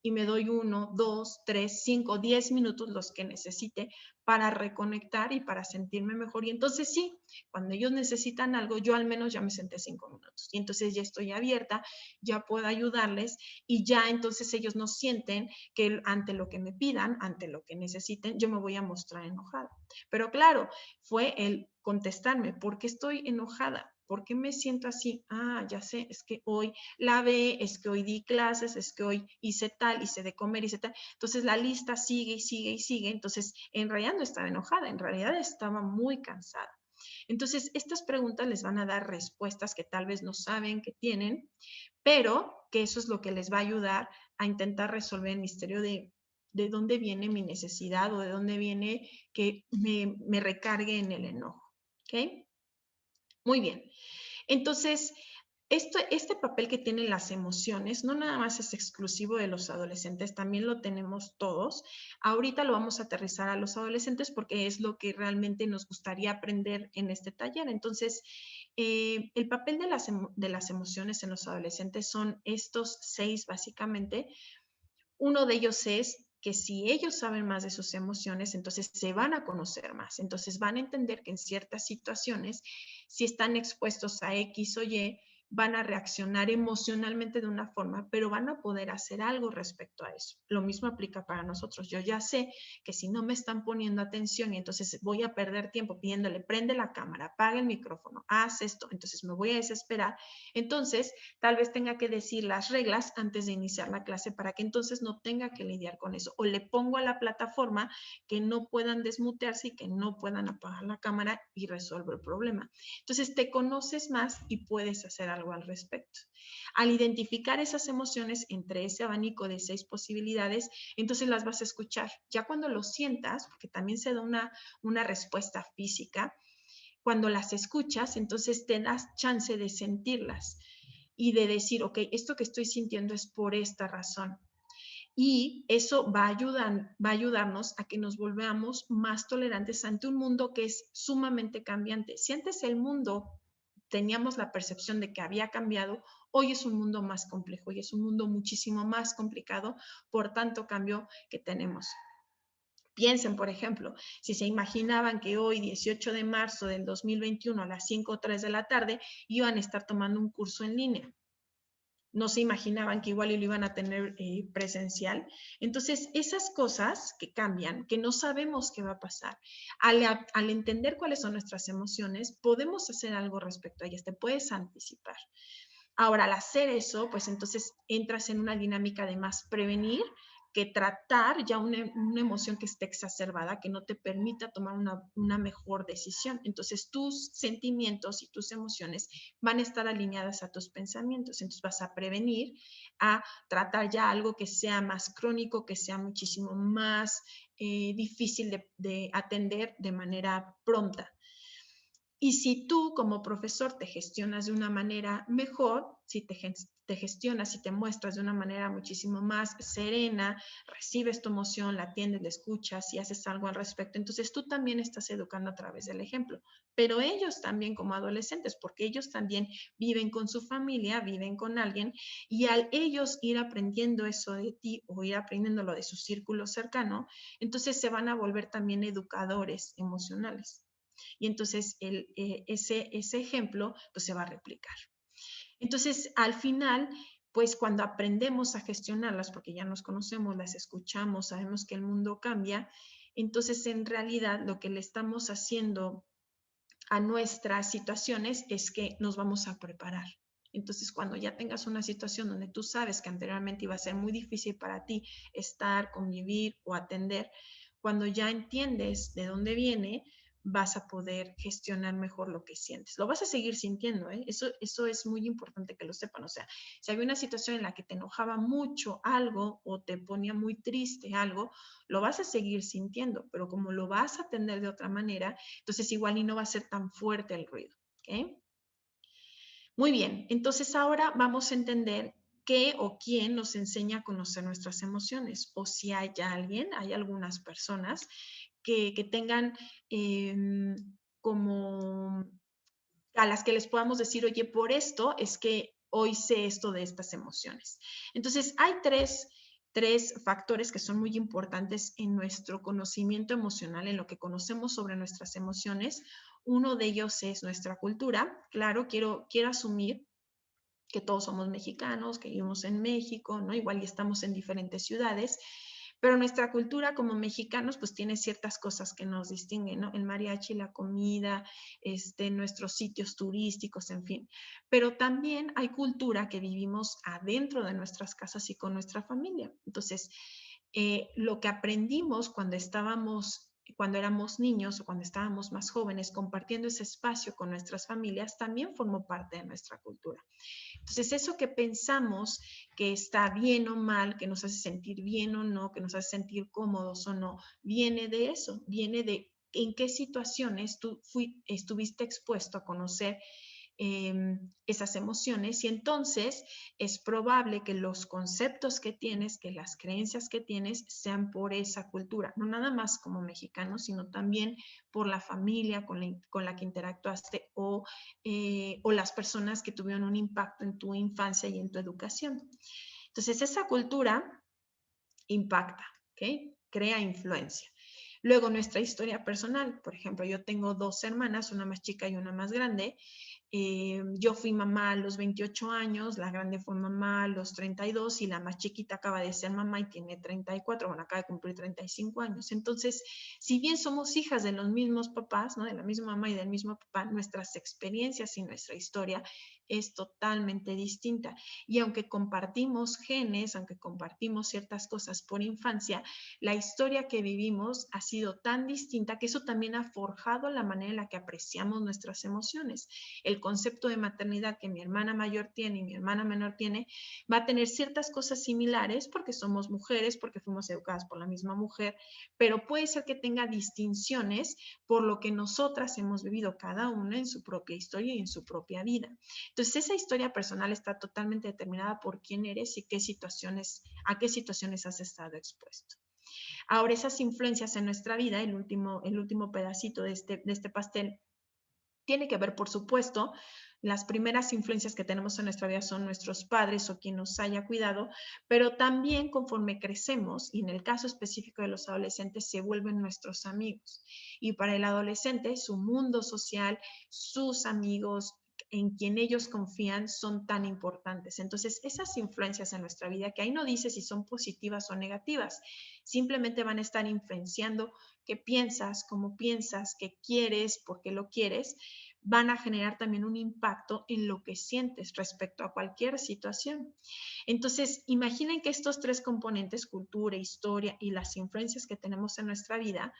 Speaker 3: Y me doy 1, 2, 3, 5, 10 minutos, los que necesite, para reconectar y para sentirme mejor. Y entonces sí, cuando ellos necesitan algo, yo al menos ya me senté 5 minutos. Y entonces ya estoy abierta, ya puedo ayudarles y ya entonces ellos no sienten que ante lo que me pidan, ante lo que necesiten, yo me voy a mostrar enojada. Pero claro, fue el contestarme, ¿por qué estoy enojada? ¿Por qué me siento así? Ah, ya sé, es que hoy lavé, es que hoy di clases, es que hoy hice tal, hice de comer, hice tal. Entonces la lista sigue y sigue y sigue. Entonces, en realidad no estaba enojada, en realidad estaba muy cansada. Entonces, estas preguntas les van a dar respuestas que tal vez no saben que tienen, pero que eso es lo que les va a ayudar a intentar resolver el misterio de dónde viene mi necesidad o de dónde viene que me recargue en el enojo. ¿Ok? Muy bien. Entonces, este papel que tienen las emociones no nada más es exclusivo de los adolescentes, también lo tenemos todos. Ahorita lo vamos a aterrizar a los adolescentes porque es lo que realmente nos gustaría aprender en este taller. Entonces, el papel de las emociones en los adolescentes son estos 6 básicamente. Uno de ellos es que si ellos saben más de sus emociones, entonces se van a conocer más, entonces van a entender que en ciertas situaciones, si están expuestos a X o Y, van a reaccionar emocionalmente de una forma, pero van a poder hacer algo respecto a eso. Lo mismo aplica para nosotros. Yo ya sé que si no me están poniendo atención y entonces voy a perder tiempo pidiéndole, prende la cámara, apaga el micrófono, haz esto, entonces me voy a desesperar. Entonces, tal vez tenga que decir las reglas antes de iniciar la clase para que entonces no tenga que lidiar con eso. O le pongo a la plataforma que no puedan desmutearse y que no puedan apagar la cámara y resuelvo el problema. Entonces te conoces más y puedes hacer algo al respecto. Al identificar esas emociones entre ese abanico de 6 posibilidades, entonces las vas a escuchar. Ya cuando lo sientas, porque también se da una respuesta física, cuando las escuchas, entonces te das chance de sentirlas y de decir, ok, esto que estoy sintiendo es por esta razón. Y eso va a ayudarnos a que nos volvamos más tolerantes ante un mundo que es sumamente cambiante. Si antes el mundo teníamos la percepción de que había cambiado, hoy es un mundo más complejo y es un mundo muchísimo más complicado por tanto cambio que tenemos. Piensen, por ejemplo, si se imaginaban que hoy, 18 de marzo del 2021, a las 5 o 3 de la tarde, iban a estar tomando un curso en línea. No se imaginaban que igual lo iban a tener presencial. Entonces, esas cosas que cambian, que no sabemos qué va a pasar, al entender cuáles son nuestras emociones, podemos hacer algo respecto a ellas, te puedes anticipar. Ahora, al hacer eso, pues entonces entras en una dinámica de más prevenir que tratar ya una emoción que esté exacerbada, que no te permita tomar una mejor decisión. Entonces, tus sentimientos y tus emociones van a estar alineadas a tus pensamientos. Entonces, vas a prevenir a tratar ya algo que sea más crónico, que sea muchísimo más difícil de atender de manera pronta. Y si tú como profesor te gestionas de una manera mejor, si te gestionas y te muestras de una manera muchísimo más serena, recibes tu emoción, la atiendes, la escuchas y haces algo al respecto, entonces tú también estás educando a través del ejemplo. Pero ellos también como adolescentes, porque ellos también viven con su familia, viven con alguien, y al ellos ir aprendiendo eso de ti o ir aprendiendo lo de su círculo cercano, entonces se van a volver también educadores emocionales. Y entonces ese ejemplo pues se va a replicar. Entonces, al final, pues cuando aprendemos a gestionarlas, porque ya nos conocemos, las escuchamos, sabemos que el mundo cambia, entonces en realidad lo que le estamos haciendo a nuestras situaciones es que nos vamos a preparar. Entonces, cuando ya tengas una situación donde tú sabes que anteriormente iba a ser muy difícil para ti estar, convivir o atender, cuando ya entiendes de dónde viene, vas a poder gestionar mejor lo que sientes. Lo vas a seguir sintiendo, ¿eh? Eso es muy importante que lo sepan. O sea, si había una situación en la que te enojaba mucho algo o te ponía muy triste algo, lo vas a seguir sintiendo, pero como lo vas a atender de otra manera, entonces igual y no va a ser tan fuerte el ruido. ¿Ok? Muy bien, entonces ahora vamos a entender qué o quién nos enseña a conocer nuestras emociones, o si hay alguien, hay algunas personas que tengan como a las que les podamos decir, oye, por esto es que hoy sé esto de estas emociones. Entonces, hay tres factores que son muy importantes en nuestro conocimiento emocional, en lo que conocemos sobre nuestras emociones. Uno de ellos es nuestra cultura. Claro, quiero asumir que todos somos mexicanos, que vivimos en México, ¿no? Igual y estamos en diferentes ciudades, pero nuestra cultura como mexicanos pues tiene ciertas cosas que nos distinguen, ¿no? El mariachi, la comida, nuestros sitios turísticos, en fin. Pero también hay cultura que vivimos adentro de nuestras casas y con nuestra familia. Entonces, lo que aprendimos cuando éramos niños o cuando estábamos más jóvenes, compartiendo ese espacio con nuestras familias, también formó parte de nuestra cultura. Entonces, eso que pensamos que está bien o mal, que nos hace sentir bien o no, que nos hace sentir cómodos o no, viene de eso, viene de en qué situaciones tú estuviste expuesto a conocer esas emociones, y entonces es probable que los conceptos que tienes, que las creencias que tienes sean por esa cultura, no nada más como mexicano, sino también por la familia con la que interactuaste o las personas que tuvieron un impacto en tu infancia y en tu educación. Entonces, esa cultura impacta, ¿ok? Crea influencia. Luego, nuestra historia personal. Por ejemplo, yo tengo dos hermanas, una más chica y una más grande. Yo fui mamá a los 28 años, la grande fue mamá a los 32 y la más chiquita acaba de ser mamá y tiene 34, bueno, acaba de cumplir 35 años. Entonces, si bien somos hijas de los mismos papás, ¿no? De la misma mamá y del mismo papá, nuestras experiencias y nuestra historia es totalmente distinta. Y aunque compartimos genes, aunque compartimos ciertas cosas por infancia, la historia que vivimos ha sido tan distinta que eso también ha forjado la manera en la que apreciamos nuestras emociones. El concepto de maternidad que mi hermana mayor tiene y mi hermana menor tiene va a tener ciertas cosas similares porque somos mujeres, porque fuimos educadas por la misma mujer, pero puede ser que tenga distinciones por lo que nosotras hemos vivido cada una en su propia historia y en su propia vida. Entonces, esa historia personal está totalmente determinada por quién eres y a qué situaciones has estado expuesto. Ahora, esas influencias en nuestra vida, el último pedacito de este pastel, tiene que ver, por supuesto, las primeras influencias que tenemos en nuestra vida son nuestros padres o quien nos haya cuidado, pero también conforme crecemos, y en el caso específico de los adolescentes, se vuelven nuestros amigos. Y para el adolescente, su mundo social, sus amigos, en quien ellos confían, son tan importantes. Entonces, esas influencias en nuestra vida, que ahí no dice si son positivas o negativas, simplemente van a estar influenciando qué piensas, cómo piensas, qué quieres, por qué lo quieres, van a generar también un impacto en lo que sientes respecto a cualquier situación. Entonces, imaginen que estos tres componentes, cultura, historia y las influencias que tenemos en nuestra vida,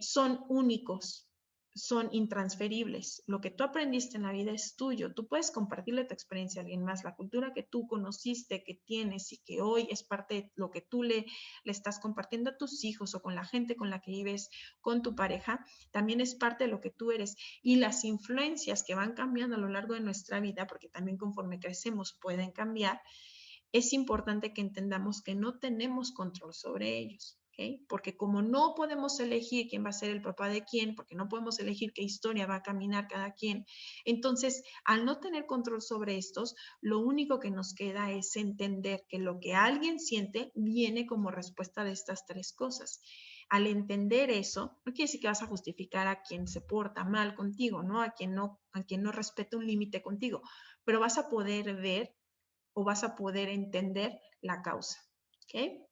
Speaker 3: son únicos, son intransferibles. Lo que tú aprendiste en la vida es tuyo. Tú puedes compartirle tu experiencia a alguien más. La cultura que tú conociste, que tienes y que hoy es parte de lo que tú le estás compartiendo a tus hijos o con la gente con la que vives, con tu pareja, también es parte de lo que tú eres. Y las influencias que van cambiando a lo largo de nuestra vida, porque también conforme crecemos pueden cambiar, es importante que entendamos que no tenemos control sobre ellos. ¿Okay? Porque como no podemos elegir quién va a ser el papá de quién, porque no podemos elegir qué historia va a caminar cada quien, entonces al no tener control sobre estos, lo único que nos queda es entender que lo que alguien siente viene como respuesta de estas tres cosas. Al entender eso, no quiere decir que vas a justificar a quien se porta mal contigo, ¿no? A quien no respeta un límite contigo, pero vas a poder ver o vas a poder entender la causa. ¿Ok?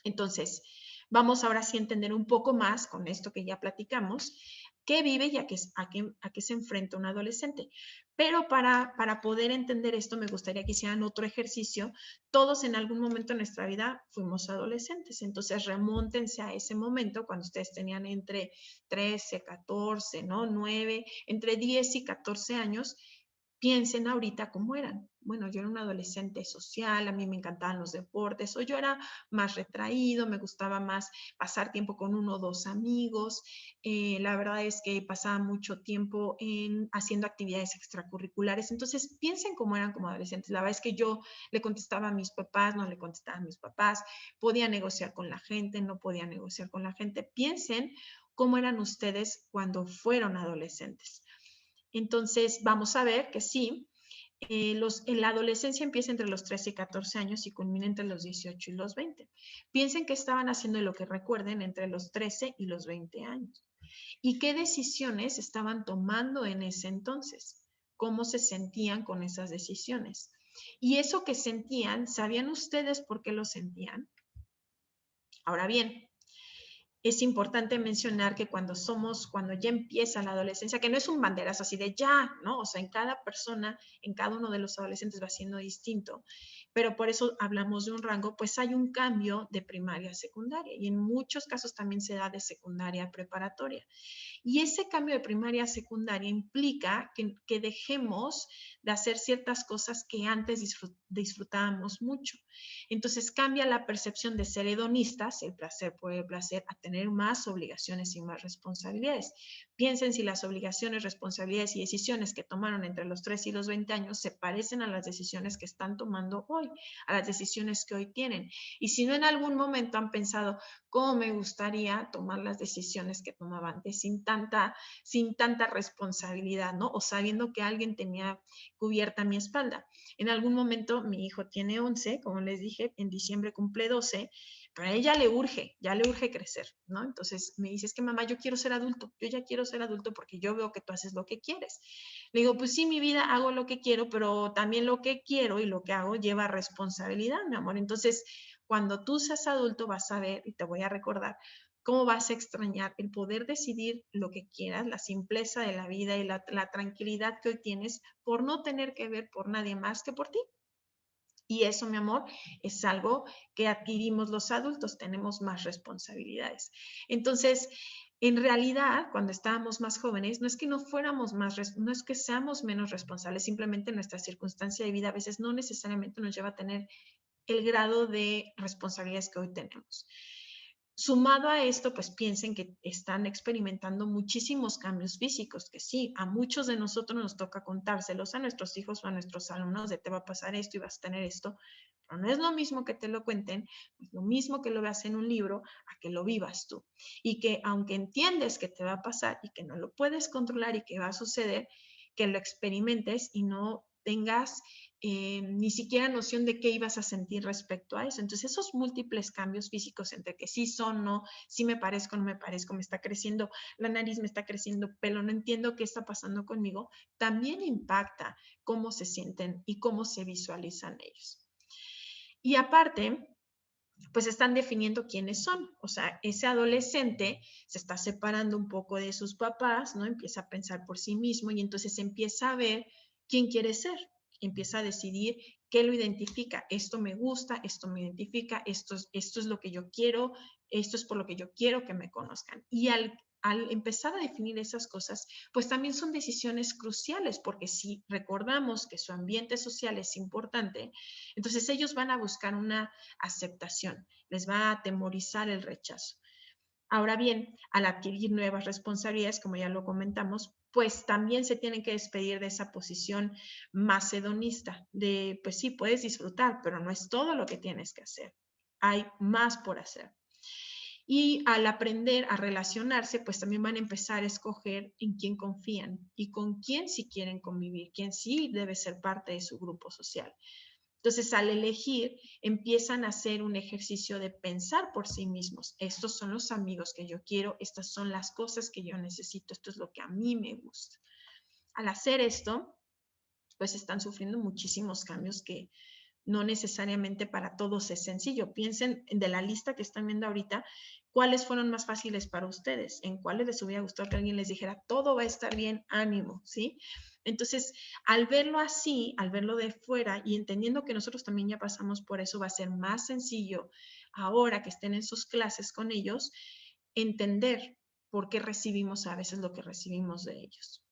Speaker 3: Entonces, vamos ahora sí a entender un poco más con esto que ya platicamos, qué vive y a qué se enfrenta un adolescente. Pero para poder entender esto, me gustaría que hicieran otro ejercicio. Todos en algún momento de nuestra vida fuimos adolescentes, entonces remóntense a ese momento cuando ustedes tenían entre 13, 14, ¿no? 9, entre 10 y 14 años. Piensen ahorita cómo eran. Bueno, yo era un adolescente social, a mí me encantaban los deportes, o yo era más retraído, me gustaba más pasar tiempo con uno o dos amigos. La verdad es que pasaba mucho tiempo haciendo actividades extracurriculares. Entonces, piensen cómo eran como adolescentes. La verdad es que yo le contestaba a mis papás, no le contestaba a mis papás, podía negociar con la gente, no podía negociar con la gente. Piensen cómo eran ustedes cuando fueron adolescentes. Entonces, vamos a ver que sí, la adolescencia empieza entre los 13 y 14 años y culmina entre los 18 y los 20. Piensen qué estaban haciendo y lo que recuerden entre los 13 y los 20 años. ¿Y qué decisiones estaban tomando en ese entonces? ¿Cómo se sentían con esas decisiones? Y eso que sentían, ¿sabían ustedes por qué lo sentían? Ahora bien, es importante mencionar que cuando ya empieza la adolescencia, que no es un banderazo así de ya, ¿no? O sea, en cada persona, en cada uno de los adolescentes va siendo distinto, pero por eso hablamos de un rango, pues hay un cambio de primaria a secundaria y en muchos casos también se da de secundaria a preparatoria. Y ese cambio de primaria a secundaria implica que dejemos de hacer ciertas cosas que antes disfrutábamos mucho. Entonces cambia la percepción de ser hedonistas, el placer por el placer, a tener más obligaciones y más responsabilidades. Piensen si las obligaciones, responsabilidades y decisiones que tomaron entre los 3 y los 20 años se parecen a las decisiones que están tomando hoy, a las decisiones que hoy tienen. Y si no en algún momento han pensado, ¿cómo me gustaría tomar las decisiones que tomaba antes sin tanta responsabilidad, ¿no? O sabiendo que alguien tenía cubierta mi espalda. En algún momento mi hijo tiene 11, como les dije, en diciembre cumple 12, pero a ella ya le urge crecer, ¿no? Entonces me dice, es que mamá, yo quiero ser adulto, yo ya quiero ser adulto porque yo veo que tú haces lo que quieres. Le digo, pues sí, mi vida, hago lo que quiero, pero también lo que quiero y lo que hago lleva responsabilidad, mi amor. Entonces, cuando tú seas adulto vas a ver, y te voy a recordar, cómo vas a extrañar el poder decidir lo que quieras, la simpleza de la vida y la tranquilidad que hoy tienes por no tener que ver por nadie más que por ti. Y eso, mi amor, es algo que adquirimos los adultos, tenemos más responsabilidades. Entonces, en realidad, cuando estábamos más jóvenes, no es que no fuéramos no es que seamos menos responsables, simplemente nuestra circunstancia de vida a veces no necesariamente nos lleva a tener el grado de responsabilidades que hoy tenemos. Sumado a esto, pues piensen que están experimentando muchísimos cambios físicos, que sí, a muchos de nosotros nos toca contárselos a nuestros hijos o a nuestros alumnos de te va a pasar esto y vas a tener esto, pero no es lo mismo que te lo cuenten, es lo mismo que lo veas en un libro a que lo vivas tú. Y que aunque entiendes que te va a pasar y que no lo puedes controlar y que va a suceder, que lo experimentes y no tengas ni siquiera noción de qué ibas a sentir respecto a eso. Entonces, esos múltiples cambios físicos entre que sí son, no, sí me parezco, no me parezco, me está creciendo la nariz, me está creciendo pelo, no entiendo qué está pasando conmigo, también impacta cómo se sienten y cómo se visualizan ellos. Y aparte, pues están definiendo quiénes son. O sea, ese adolescente se está separando un poco de sus papás, ¿no? Empieza a pensar por sí mismo y entonces empieza a ver quién quiere ser. Empieza a decidir qué lo identifica. Esto me gusta, esto me identifica, esto es lo que yo quiero, esto es por lo que yo quiero que me conozcan. Y al empezar a definir esas cosas, pues también son decisiones cruciales, porque si recordamos que su ambiente social es importante, entonces ellos van a buscar una aceptación, les va a atemorizar el rechazo. Ahora bien, al adquirir nuevas responsabilidades, como ya lo comentamos, pues también se tienen que despedir de esa posición más hedonista, de pues sí, puedes disfrutar, pero no es todo lo que tienes que hacer. Hay más por hacer. Y al aprender a relacionarse, pues también van a empezar a escoger en quién confían y con quién sí quieren convivir, quién sí debe ser parte de su grupo social. Entonces, al elegir, empiezan a hacer un ejercicio de pensar por sí mismos. Estos son los amigos que yo quiero, estas son las cosas que yo necesito, esto es lo que a mí me gusta. Al hacer esto, pues están sufriendo muchísimos cambios que no necesariamente para todos es sencillo. Piensen de la lista que están viendo ahorita, cuáles fueron más fáciles para ustedes, en cuáles les hubiera gustado que alguien les dijera, todo va a estar bien, ánimo, ¿sí? Entonces, al verlo así, al verlo de fuera y entendiendo que nosotros también ya pasamos por eso, va a ser más sencillo ahora que estén en sus clases con ellos, entender por qué recibimos a veces lo que recibimos de ellos.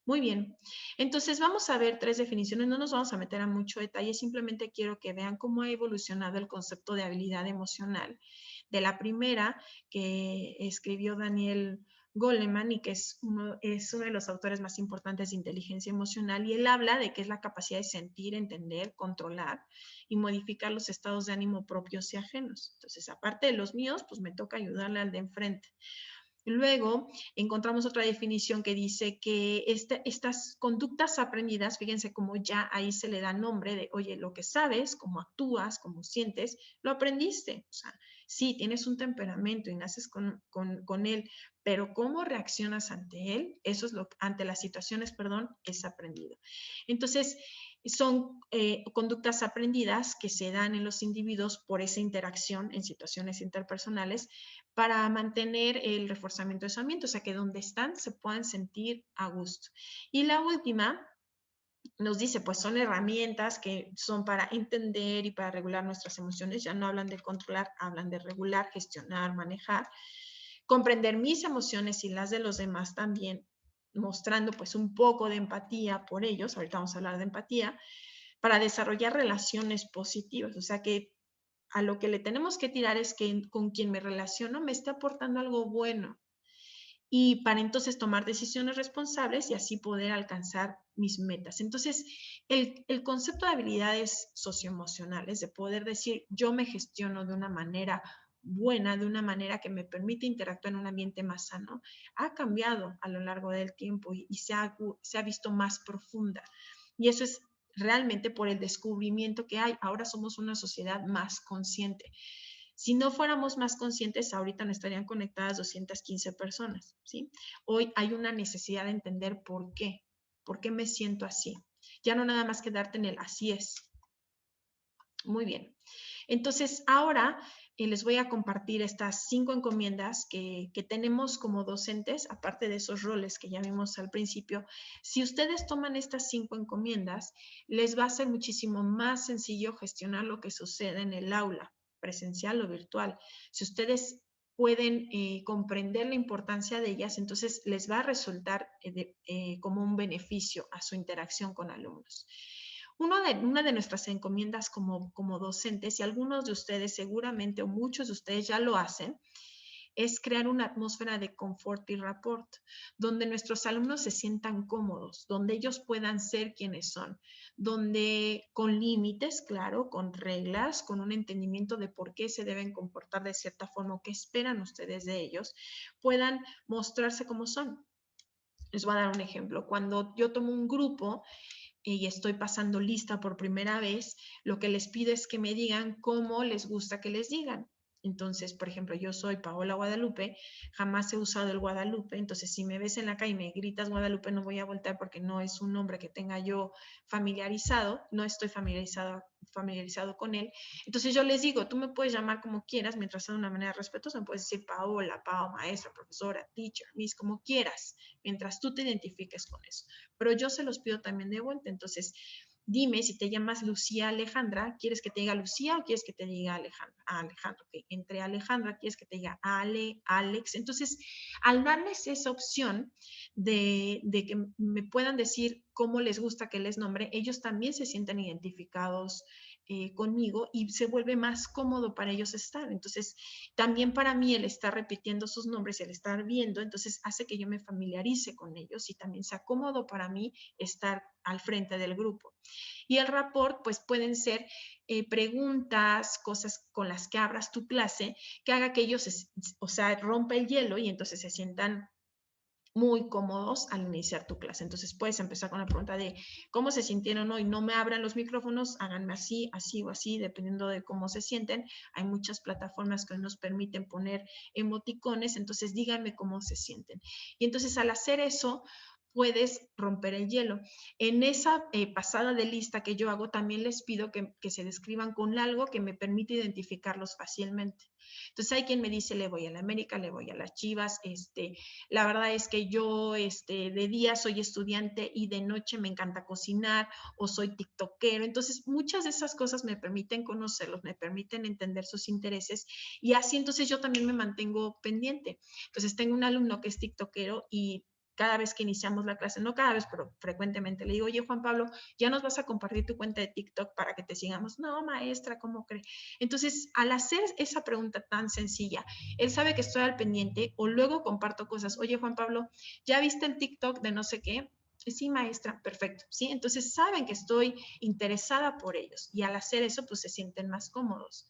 Speaker 3: Muy bien, entonces vamos a ver 3 definiciones, no nos vamos a meter a mucho detalle, simplemente quiero que vean cómo ha evolucionado el concepto de habilidad emocional. De la primera que escribió Daniel Goleman y que es uno de los autores más importantes de inteligencia emocional, y él habla de que es la capacidad de sentir, entender, controlar y modificar los estados de ánimo propios y ajenos. Entonces, aparte de los míos, pues me toca ayudarle al de enfrente. Luego encontramos otra definición que dice que estas conductas aprendidas, fíjense cómo ya ahí se le da nombre de, oye, lo que sabes, cómo actúas, cómo sientes, lo aprendiste. O sea, sí, tienes un temperamento y naces con él, pero cómo reaccionas ante él, eso es ante las situaciones, perdón, es aprendido. Entonces, son conductas aprendidas que se dan en los individuos por esa interacción en situaciones interpersonales para mantener el reforzamiento de su ambiente, o sea, que donde están se puedan sentir a gusto. Y la última nos dice, pues son herramientas que son para entender y para regular nuestras emociones, ya no hablan de controlar, hablan de regular, gestionar, manejar, comprender mis emociones y las de los demás también, mostrando pues un poco de empatía por ellos, ahorita vamos a hablar de empatía, para desarrollar relaciones positivas, o sea que a lo que le tenemos que tirar es que con quien me relaciono me esté aportando algo bueno y para entonces tomar decisiones responsables y así poder alcanzar mis metas. Entonces, el concepto de habilidades socioemocionales, de poder decir yo me gestiono de una manera buena, de una manera que me permite interactuar en un ambiente más sano, ha cambiado a lo largo del tiempo y se ha visto más profunda. Y eso es realmente por el descubrimiento que hay. Ahora somos una sociedad más consciente. Si no fuéramos más conscientes, ahorita no estarían conectadas 215 personas, ¿sí? Hoy hay una necesidad de entender por qué me siento así. Ya no nada más quedarte en el así es. Muy bien. Entonces, ahora les voy a compartir estas 5 encomiendas que tenemos como docentes, aparte de esos roles que ya vimos al principio. Si ustedes toman estas 5 encomiendas, les va a ser muchísimo más sencillo gestionar lo que sucede en el aula, presencial o virtual. Si ustedes pueden comprender la importancia de ellas, entonces les va a resultar como un beneficio a su interacción con alumnos. Una de nuestras encomiendas como docentes, y algunos de ustedes seguramente o muchos de ustedes ya lo hacen, es crear una atmósfera de confort y rapport, donde nuestros alumnos se sientan cómodos, donde ellos puedan ser quienes son, donde con límites, claro, con reglas, con un entendimiento de por qué se deben comportar de cierta forma o qué esperan ustedes de ellos, puedan mostrarse como son. Les voy a dar un ejemplo. Cuando yo tomo un grupo y estoy pasando lista por primera vez, lo que les pido es que me digan cómo les gusta que les digan. Entonces, por ejemplo, yo soy Paola Guadalupe, jamás he usado el Guadalupe, entonces si me ves en la calle y me gritas Guadalupe, no voy a voltear porque no es un nombre que tenga yo familiarizado, no estoy familiarizado con él. Entonces yo les digo, tú me puedes llamar como quieras, mientras sea de una manera respetuosa, me puedes decir Paola, Pao, maestra, profesora, teacher, miss, como quieras, mientras tú te identifiques con eso. Pero yo se los pido también de vuelta, entonces dime si te llamas Lucía Alejandra, ¿quieres que te diga Lucía o quieres que te diga Alejandra? Alejandra, ok. Entre Alejandra, ¿quieres que te diga Ale, Alex? Entonces, al darles esa opción de que me puedan decir cómo les gusta que les nombre, ellos también se sienten identificados conmigo y se vuelve más cómodo para ellos estar. Entonces, también para mí el estar repitiendo sus nombres, el estar viendo, entonces hace que yo me familiarice con ellos y también sea cómodo para mí estar al frente del grupo. Y el rapport, pues pueden ser preguntas, cosas con las que abras tu clase, que haga que ellos, o sea, rompa el hielo y entonces se sientan muy cómodos al iniciar tu clase. Entonces puedes empezar con la pregunta de cómo se sintieron hoy. No me abran los micrófonos, háganme así, así o así, dependiendo de cómo se sienten. Hay muchas plataformas que nos permiten poner emoticones, entonces díganme cómo se sienten. Y entonces al hacer eso, puedes romper el hielo. En esa pasada de lista que yo hago, también les pido que se describan con algo que me permite identificarlos fácilmente. Entonces hay quien me dice, le voy a la América, le voy a las Chivas, la verdad es que yo de día soy estudiante y de noche me encanta cocinar o soy tiktokero. Entonces, muchas de esas cosas me permiten conocerlos, me permiten entender sus intereses y así entonces yo también me mantengo pendiente. Entonces, tengo un alumno que es tiktokero y cada vez que iniciamos la clase, no cada vez, pero frecuentemente le digo, oye, Juan Pablo, ¿ya nos vas a compartir tu cuenta de TikTok para que te sigamos? No, maestra, ¿cómo cree? Entonces, al hacer esa pregunta tan sencilla, él sabe que estoy al pendiente o luego comparto cosas. Oye, Juan Pablo, ¿ya viste el TikTok de no sé qué? Sí, maestra, perfecto, ¿sí? Entonces saben que estoy interesada por ellos y al hacer eso, pues se sienten más cómodos.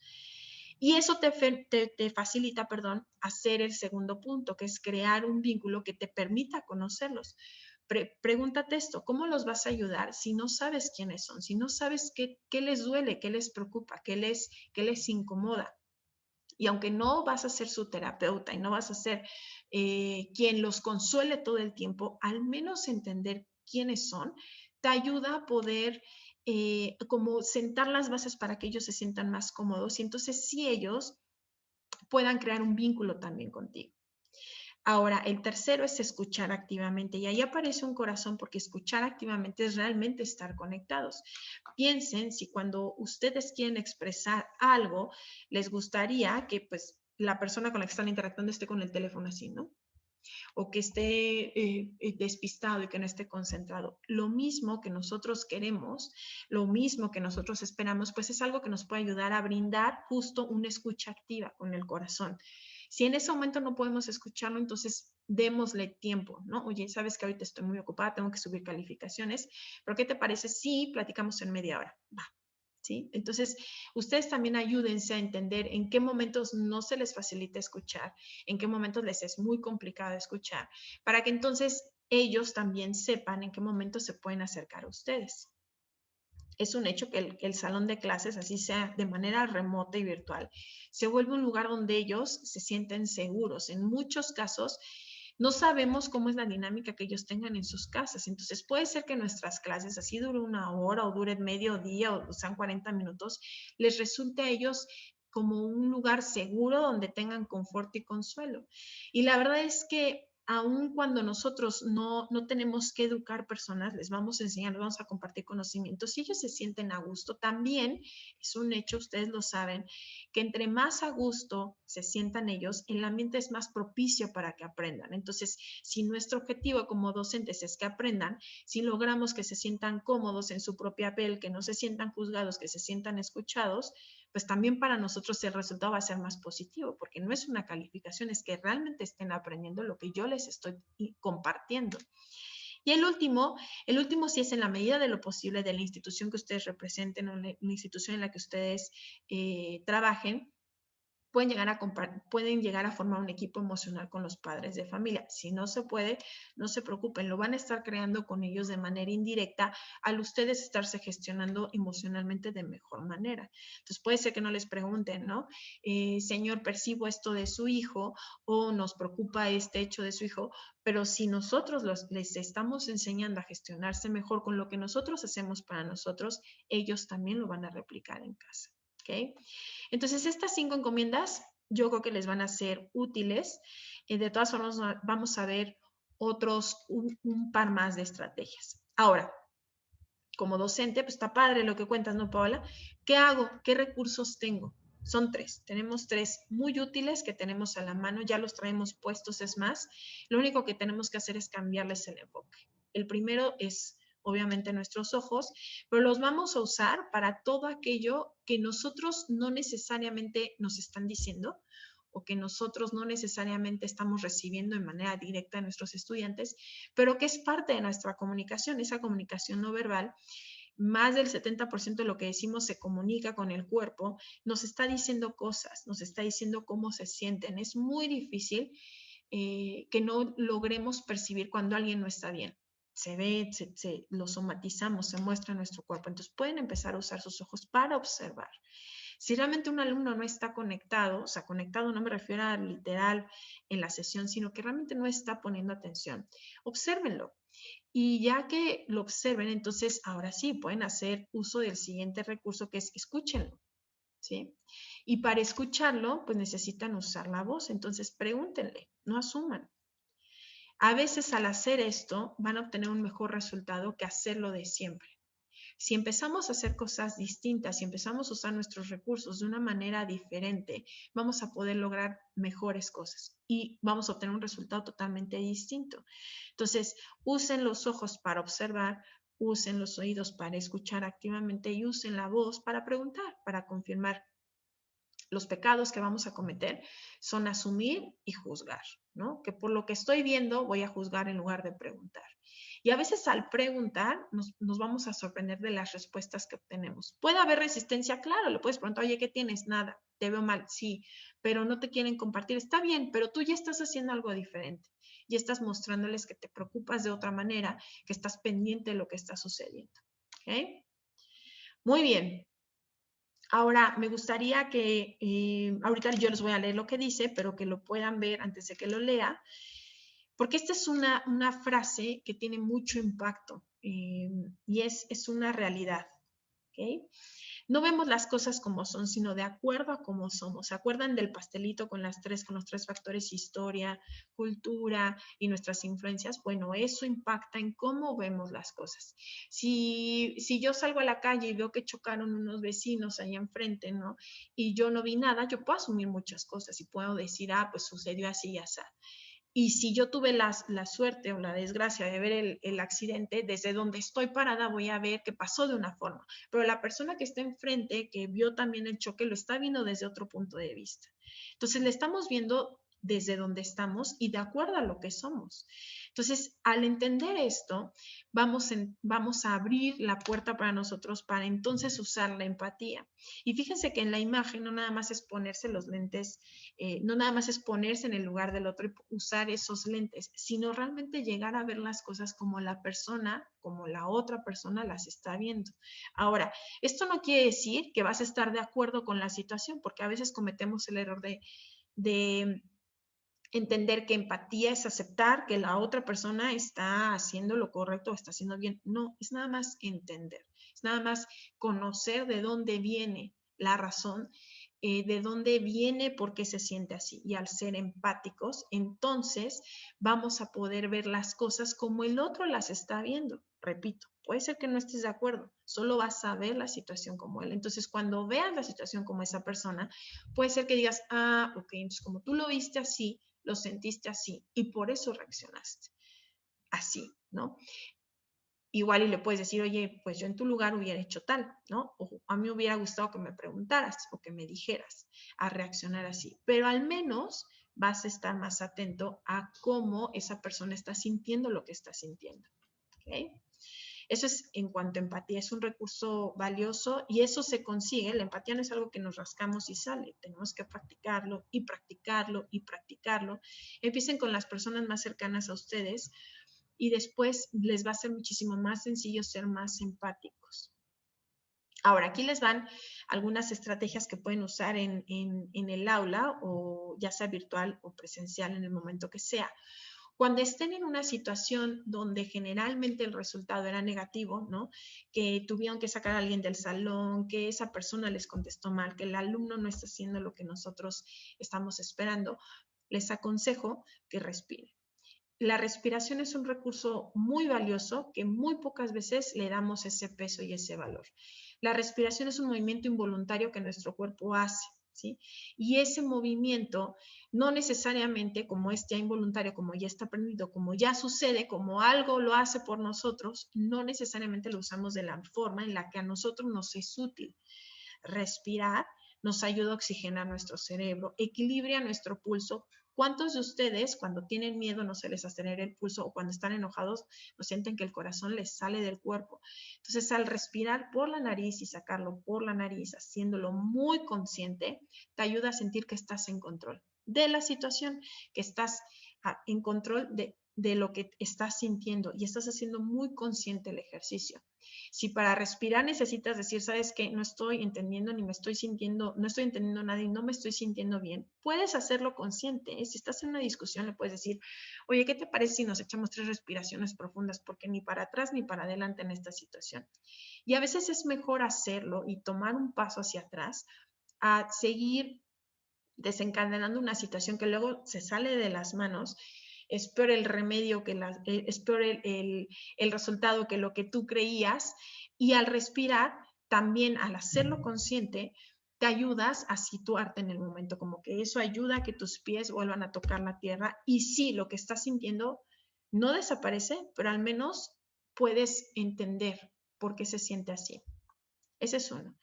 Speaker 3: Y eso te facilita, perdón, hacer el segundo punto, que es crear un vínculo que te permita conocerlos. Pregúntate esto, ¿cómo los vas a ayudar si no sabes quiénes son, si no sabes qué les duele, qué les preocupa, qué les incomoda? Y aunque no vas a ser su terapeuta y no vas a ser quien los consuele todo el tiempo, al menos entender quiénes son, te ayuda a poder como sentar las bases para que ellos se sientan más cómodos y entonces sí ellos puedan crear un vínculo también contigo. Ahora, el tercero es escuchar activamente y ahí aparece un corazón porque escuchar activamente es realmente estar conectados. Piensen si cuando ustedes quieren expresar algo, les gustaría que pues la persona con la que están interactuando esté con el teléfono así, ¿no? O que esté despistado y que no esté concentrado. Lo mismo que nosotros queremos, lo mismo que nosotros esperamos, pues es algo que nos puede ayudar a brindar justo una escucha activa con el corazón. Si en ese momento no podemos escucharlo, entonces démosle tiempo, ¿no? Oye, sabes que ahorita estoy muy ocupada, tengo que subir calificaciones, pero ¿qué te parece si platicamos en media hora? Va. ¿Sí? Entonces, ustedes también ayúdense a entender en qué momentos no se les facilita escuchar, en qué momentos les es muy complicado escuchar, para que entonces ellos también sepan en qué momentos se pueden acercar a ustedes. Es un hecho que el salón de clases, así sea de manera remota y virtual, se vuelve un lugar donde ellos se sienten seguros. En muchos casos, no sabemos cómo es la dinámica que ellos tengan en sus casas. Entonces, puede ser que nuestras clases, así dure una hora o dure medio día o sean 40 minutos, les resulte a ellos como un lugar seguro donde tengan confort y consuelo. Y la verdad es que aun cuando nosotros no tenemos que educar personas, les vamos a enseñar, les vamos a compartir conocimientos, si ellos se sienten a gusto, también es un hecho, ustedes lo saben, que entre más a gusto se sientan ellos, el ambiente es más propicio para que aprendan. Entonces, si nuestro objetivo como docentes es que aprendan, si logramos que se sientan cómodos en su propia piel, que no se sientan juzgados, que se sientan escuchados, pues también para nosotros el resultado va a ser más positivo, porque no es una calificación, es que realmente estén aprendiendo lo que yo les estoy compartiendo. Y el último sí es en la medida de lo posible de la institución que ustedes representen o la institución en la que ustedes trabajen, pueden llegar a formar un equipo emocional con los padres de familia. Si no se puede, no se preocupen, lo van a estar creando con ellos de manera indirecta al ustedes estarse gestionando emocionalmente de mejor manera. Entonces puede ser que no les pregunten, ¿no? Señor, percibo esto de su hijo o nos preocupa este hecho de su hijo, pero si nosotros les estamos enseñando a gestionarse mejor con lo que nosotros hacemos para nosotros, ellos también lo van a replicar en casa. ¿Okay? Entonces, estas 5 encomiendas yo creo que les van a ser útiles. De todas formas, vamos a ver un par más de estrategias. Ahora, como docente, pues está padre lo que cuentas, ¿no, Paola? ¿Qué hago? ¿Qué recursos tengo? Son 3. Tenemos 3 muy útiles que tenemos a la mano, ya los traemos puestos, es más. Lo único que tenemos que hacer es cambiarles el enfoque. El primero es obviamente nuestros ojos, pero los vamos a usar para todo aquello que nosotros no necesariamente nos están diciendo o que nosotros no necesariamente estamos recibiendo de manera directa a nuestros estudiantes, pero que es parte de nuestra comunicación, esa comunicación no verbal. Más del 70% de lo que decimos se comunica con el cuerpo, nos está diciendo cosas, nos está diciendo cómo se sienten. Es muy difícil que no logremos percibir cuando alguien no está bien. Se ve, lo somatizamos, se muestra en nuestro cuerpo. Entonces pueden empezar a usar sus ojos para observar. Si realmente un alumno no está conectado, o sea, conectado no me refiero a literal en la sesión, sino que realmente no está poniendo atención, obsérvenlo. Y ya que lo observen, entonces ahora sí pueden hacer uso del siguiente recurso que es escúchenlo, ¿sí? Y para escucharlo, pues necesitan usar la voz, entonces pregúntenle, no asuman. A veces al hacer esto van a obtener un mejor resultado que hacerlo de siempre. Si empezamos a hacer cosas distintas, si empezamos a usar nuestros recursos de una manera diferente, vamos a poder lograr mejores cosas y vamos a obtener un resultado totalmente distinto. Entonces, usen los ojos para observar, usen los oídos para escuchar activamente y usen la voz para preguntar, para confirmar. Los pecados que vamos a cometer son asumir y juzgar, ¿no? Que por lo que estoy viendo voy a juzgar en lugar de preguntar. Y a veces al preguntar nos vamos a sorprender de las respuestas que obtenemos. Puede haber resistencia, claro, le puedes preguntar, oye, ¿qué tienes? Nada, te veo mal, sí, pero no te quieren compartir. Está bien, pero tú ya estás haciendo algo diferente. Ya estás mostrándoles que te preocupas de otra manera, que estás pendiente de lo que está sucediendo. ¿Ok? Muy bien. Ahora, me gustaría que, ahorita yo les voy a leer lo que dice, pero que lo puedan ver antes de que lo lea, porque esta es una frase que tiene mucho impacto y es una realidad. ¿Okay? No vemos las cosas como son, sino de acuerdo a cómo somos. ¿Se acuerdan del pastelito con los 3 factores: historia, cultura y nuestras influencias? Bueno, eso impacta en cómo vemos las cosas. Si yo salgo a la calle y veo que chocaron unos vecinos ahí enfrente, ¿no? Y yo no vi nada, yo puedo asumir muchas cosas y puedo decir, pues sucedió así y así. Y si yo tuve la suerte o la desgracia de ver el accidente, desde donde estoy parada voy a ver que pasó de una forma. Pero la persona que está enfrente, que vio también el choque, lo está viendo desde otro punto de vista. Entonces, le estamos viendo desde donde estamos y de acuerdo a lo que somos. Entonces, al entender esto, vamos a abrir la puerta para nosotros para entonces usar la empatía. Y fíjense que en la imagen no nada más es ponerse los lentes, no nada más es ponerse en el lugar del otro y usar esos lentes, sino realmente llegar a ver las cosas como la persona, como la otra persona las está viendo. Ahora, esto no quiere decir que vas a estar de acuerdo con la situación, porque a veces cometemos el error de entender que empatía es aceptar que la otra persona está haciendo lo correcto o está haciendo bien. No, es nada más entender, es nada más conocer de dónde viene la razón, de dónde viene, por qué se siente así. Y al ser empáticos, entonces vamos a poder ver las cosas como el otro las está viendo. Repito, puede ser que no estés de acuerdo, solo vas a ver la situación como él. Entonces, cuando veas la situación como esa persona, puede ser que digas, ok, entonces como tú lo viste así, lo sentiste así y por eso reaccionaste así, ¿no? Igual y le puedes decir, oye, pues yo en tu lugar hubiera hecho tal, ¿no? O a mí me hubiera gustado que me preguntaras o que me dijeras a reaccionar así, pero al menos vas a estar más atento a cómo esa persona está sintiendo lo que está sintiendo, ¿ok? Eso es en cuanto a empatía, es un recurso valioso y eso se consigue. La empatía no es algo que nos rascamos y sale, tenemos que practicarlo y practicarlo y practicarlo. Empiecen con las personas más cercanas a ustedes y después les va a ser muchísimo más sencillo ser más empáticos. Ahora, aquí les van algunas estrategias que pueden usar en el aula, o ya sea virtual o presencial en el momento que sea. Cuando estén en una situación donde generalmente el resultado era negativo, ¿no? Que tuvieron que sacar a alguien del salón, que esa persona les contestó mal, que el alumno no está haciendo lo que nosotros estamos esperando, les aconsejo que respiren. La respiración es un recurso muy valioso que muy pocas veces le damos ese peso y ese valor. La respiración es un movimiento involuntario que nuestro cuerpo hace, ¿sí? Y ese movimiento no necesariamente, como es ya involuntario, como ya está aprendido, como ya sucede, como algo lo hace por nosotros, no necesariamente lo usamos de la forma en la que a nosotros nos es útil. Respirar nos ayuda a oxigenar nuestro cerebro, equilibra nuestro pulso. ¿Cuántos de ustedes cuando tienen miedo no se les acelera el pulso, o cuando están enojados no sienten que el corazón les sale del cuerpo? Entonces, al respirar por la nariz y sacarlo por la nariz, haciéndolo muy consciente, te ayuda a sentir que estás en control de la situación, que estás en control de lo que estás sintiendo y estás haciendo muy consciente el ejercicio. Si para respirar necesitas decir, ¿sabes qué? No estoy entendiendo ni me estoy sintiendo, no estoy entendiendo nada y no me estoy sintiendo bien, puedes hacerlo consciente, ¿eh? Si estás en una discusión le puedes decir, oye, ¿qué te parece si nos echamos 3 respiraciones profundas? Porque ni para atrás ni para adelante en esta situación. Y a veces es mejor hacerlo y tomar un paso hacia atrás a seguir desencadenando una situación que luego se sale de las manos. Es peor el remedio que es peor el resultado que lo que tú creías. Y al respirar, también al hacerlo consciente, te ayudas a situarte en el momento, como que eso ayuda a que tus pies vuelvan a tocar la tierra. Y sí, lo que estás sintiendo no desaparece, pero al menos puedes entender por qué se siente así. Ese es uno.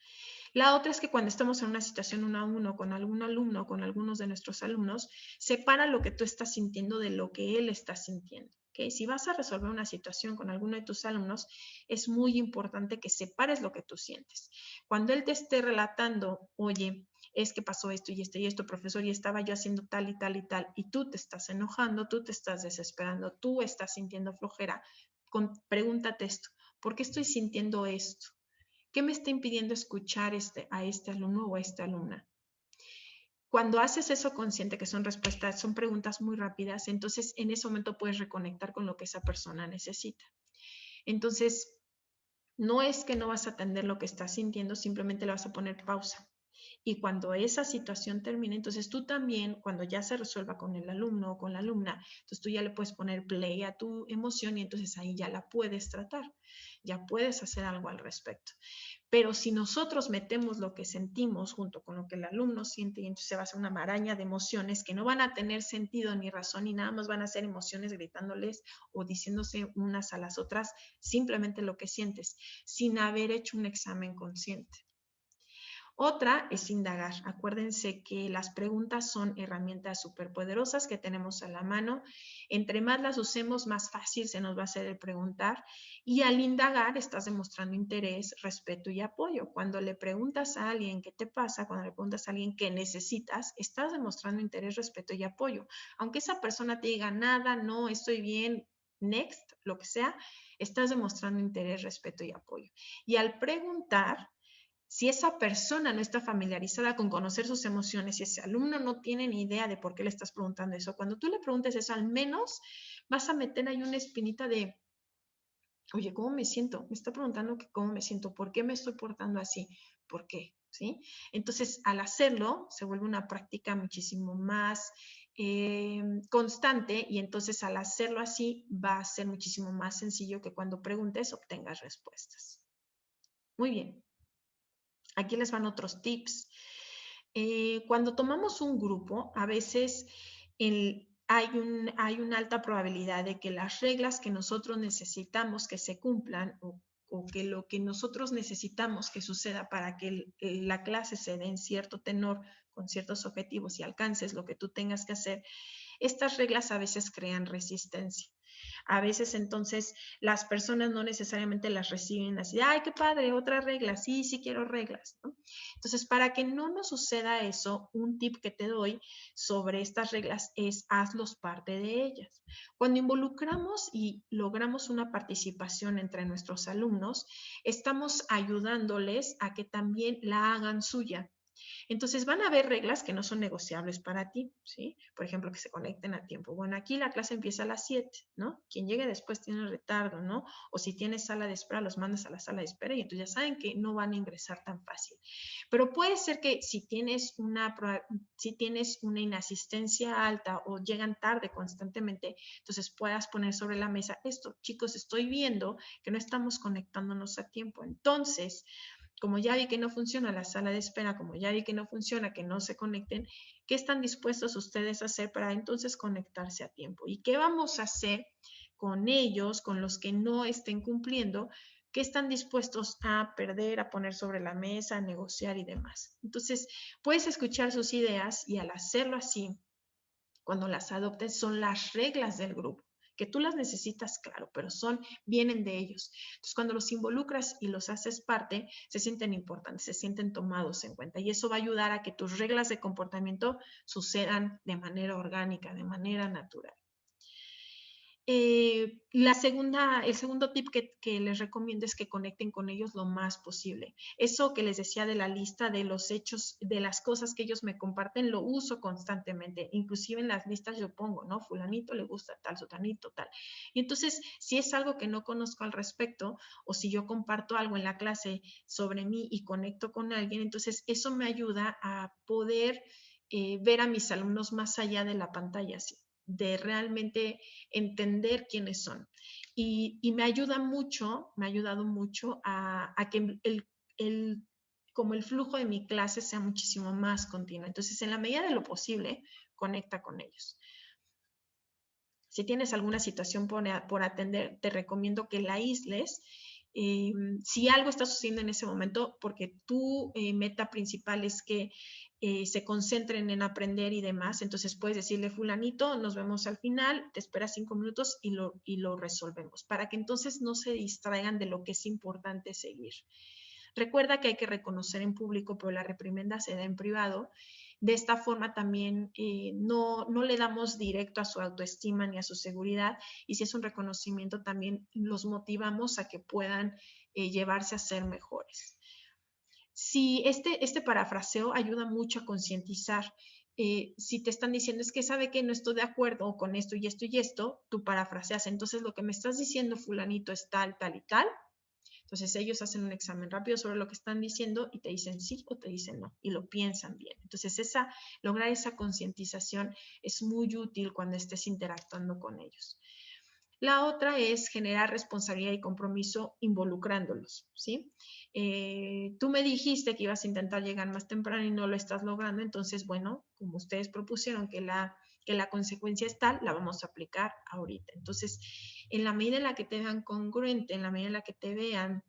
Speaker 3: La otra es que cuando estamos en una situación 1-a-1 con algún alumno, con algunos de nuestros alumnos, separa lo que tú estás sintiendo de lo que él está sintiendo. ¿Okay? Si vas a resolver una situación con alguno de tus alumnos, es muy importante que separes lo que tú sientes. Cuando él te esté relatando, oye, es que pasó esto y esto, profesor, y estaba yo haciendo tal y tal y tal, y tú te estás enojando, tú te estás desesperando, tú estás sintiendo flojera, pregúntate esto, ¿por qué estoy sintiendo esto? ¿Qué me está impidiendo escuchar a este alumno o a esta alumna? Cuando haces eso consciente, que son respuestas, son preguntas muy rápidas, entonces en ese momento puedes reconectar con lo que esa persona necesita. Entonces, no es que no vas a atender lo que estás sintiendo, simplemente le vas a poner pausa. Y cuando esa situación termine, entonces tú también, cuando ya se resuelva con el alumno o con la alumna, entonces tú ya le puedes poner play a tu emoción y entonces ahí ya la puedes tratar, ya puedes hacer algo al respecto. Pero si nosotros metemos lo que sentimos junto con lo que el alumno siente, y entonces se va a hacer una maraña de emociones que no van a tener sentido ni razón, y nada más van a ser emociones gritándoles o diciéndose unas a las otras simplemente lo que sientes, sin haber hecho un examen consciente. Otra es indagar. Acuérdense que las preguntas son herramientas superpoderosas que tenemos a la mano. Entre más las usemos, más fácil se nos va a hacer el preguntar. Y al indagar estás demostrando interés, respeto y apoyo. Cuando le preguntas a alguien qué te pasa, cuando le preguntas a alguien qué necesitas, estás demostrando interés, respeto y apoyo. Aunque esa persona te diga nada, no, estoy bien, next, lo que sea, estás demostrando interés, respeto y apoyo. Y al preguntar, si esa persona no está familiarizada con conocer sus emociones, si ese alumno no tiene ni idea de por qué le estás preguntando eso, cuando tú le preguntes eso, al menos vas a meter ahí una espinita de, oye, ¿cómo me siento? Me está preguntando que cómo me siento, ¿por qué me estoy portando así? ¿Por qué? ¿Sí? Entonces, al hacerlo, se vuelve una práctica muchísimo más constante, y entonces al hacerlo así va a ser muchísimo más sencillo que cuando preguntes obtengas respuestas. Muy bien. Aquí les van otros tips. Cuando tomamos un grupo, a veces hay una alta probabilidad de que las reglas que nosotros necesitamos que se cumplan, o que lo que nosotros necesitamos que suceda para que la clase se dé en cierto tenor, con ciertos objetivos y alcances lo que tú tengas que hacer, estas reglas a veces crean resistencia. A veces entonces las personas no necesariamente las reciben así, ay, qué padre, otra regla, sí, sí quiero reglas, ¿no? Entonces, para que no nos suceda eso, un tip que te doy sobre estas reglas es hazlos parte de ellas. Cuando involucramos y logramos una participación entre nuestros alumnos, estamos ayudándoles a que también la hagan suya. Entonces van a haber reglas que no son negociables para ti, ¿sí? Por ejemplo, que se conecten a tiempo. Bueno, aquí la clase empieza a las 7, ¿no? Quien llegue después tiene retardo, ¿no? O si tienes sala de espera, los mandas a la sala de espera y entonces ya saben que no van a ingresar tan fácil. Pero puede ser que si tienes una inasistencia alta o llegan tarde constantemente, entonces puedas poner sobre la mesa esto. Chicos, estoy viendo que no estamos conectándonos a tiempo. Entonces, como ya vi que no funciona la sala de espera, como ya vi que no funciona, que no se conecten, ¿qué están dispuestos ustedes a hacer para entonces conectarse a tiempo? ¿Y qué vamos a hacer con ellos, con los que no estén cumpliendo? ¿Qué están dispuestos a perder, a poner sobre la mesa, a negociar y demás? Entonces, puedes escuchar sus ideas y al hacerlo así, cuando las adoptes, son las reglas del grupo, que tú las necesitas, claro, pero vienen de ellos. Entonces, cuando los involucras y los haces parte, se sienten importantes, se sienten tomados en cuenta y eso va a ayudar a que tus reglas de comportamiento sucedan de manera orgánica, de manera natural. El segundo tip que les recomiendo es que conecten con ellos lo más posible. Eso que les decía de la lista de los hechos, de las cosas que ellos me comparten, lo uso constantemente. Inclusive en las listas yo pongo, ¿no? Fulanito le gusta tal, sutanito, tal. Y entonces, si es algo que no conozco al respecto, o si yo comparto algo en la clase sobre mí y conecto con alguien, entonces eso me ayuda a poder ver a mis alumnos más allá de la pantalla, ¿sí? De realmente entender quiénes son. Y me ayuda mucho, me ha ayudado mucho a que como el flujo de mi clase sea muchísimo más continuo. Entonces, en la medida de lo posible, conecta con ellos. Si tienes alguna situación por atender, te recomiendo que la aísles. Si algo está sucediendo en ese momento, porque tu meta principal es que se concentren en aprender y demás, entonces puedes decirle, fulanito, nos vemos al final, te esperas 5 minutos y lo resolvemos, para que entonces no se distraigan de lo que es importante seguir. Recuerda que hay que reconocer en público, pero la reprimenda se da en privado. De esta forma también no le damos directo a su autoestima ni a su seguridad, y si es un reconocimiento también los motivamos a que puedan llevarse a ser mejores. Si este parafraseo ayuda mucho a concientizar. Si te están diciendo es que sabe que no estoy de acuerdo con esto y esto y esto, tú parafraseas, entonces lo que me estás diciendo fulanito es tal, tal y tal. Entonces ellos hacen un examen rápido sobre lo que están diciendo y te dicen sí o te dicen no y lo piensan bien. Entonces lograr esa concientización es muy útil cuando estés interactuando con ellos. La otra es generar responsabilidad y compromiso involucrándolos, ¿sí? Tú me dijiste que ibas a intentar llegar más temprano y no lo estás logrando, entonces, bueno, como ustedes propusieron que la consecuencia es tal, la vamos a aplicar ahorita. Entonces, en la medida en la que te vean congruente, en la medida en la que te vean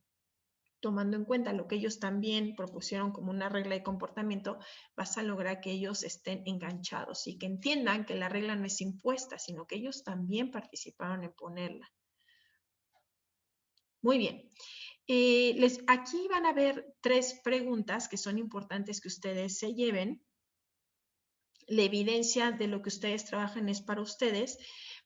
Speaker 3: tomando en cuenta lo que ellos también propusieron como una regla de comportamiento, vas a lograr que ellos estén enganchados y que entiendan que la regla no es impuesta, sino que ellos también participaron en ponerla. Muy bien. Aquí van a ver 3 preguntas que son importantes que ustedes se lleven. La evidencia de lo que ustedes trabajan es para ustedes,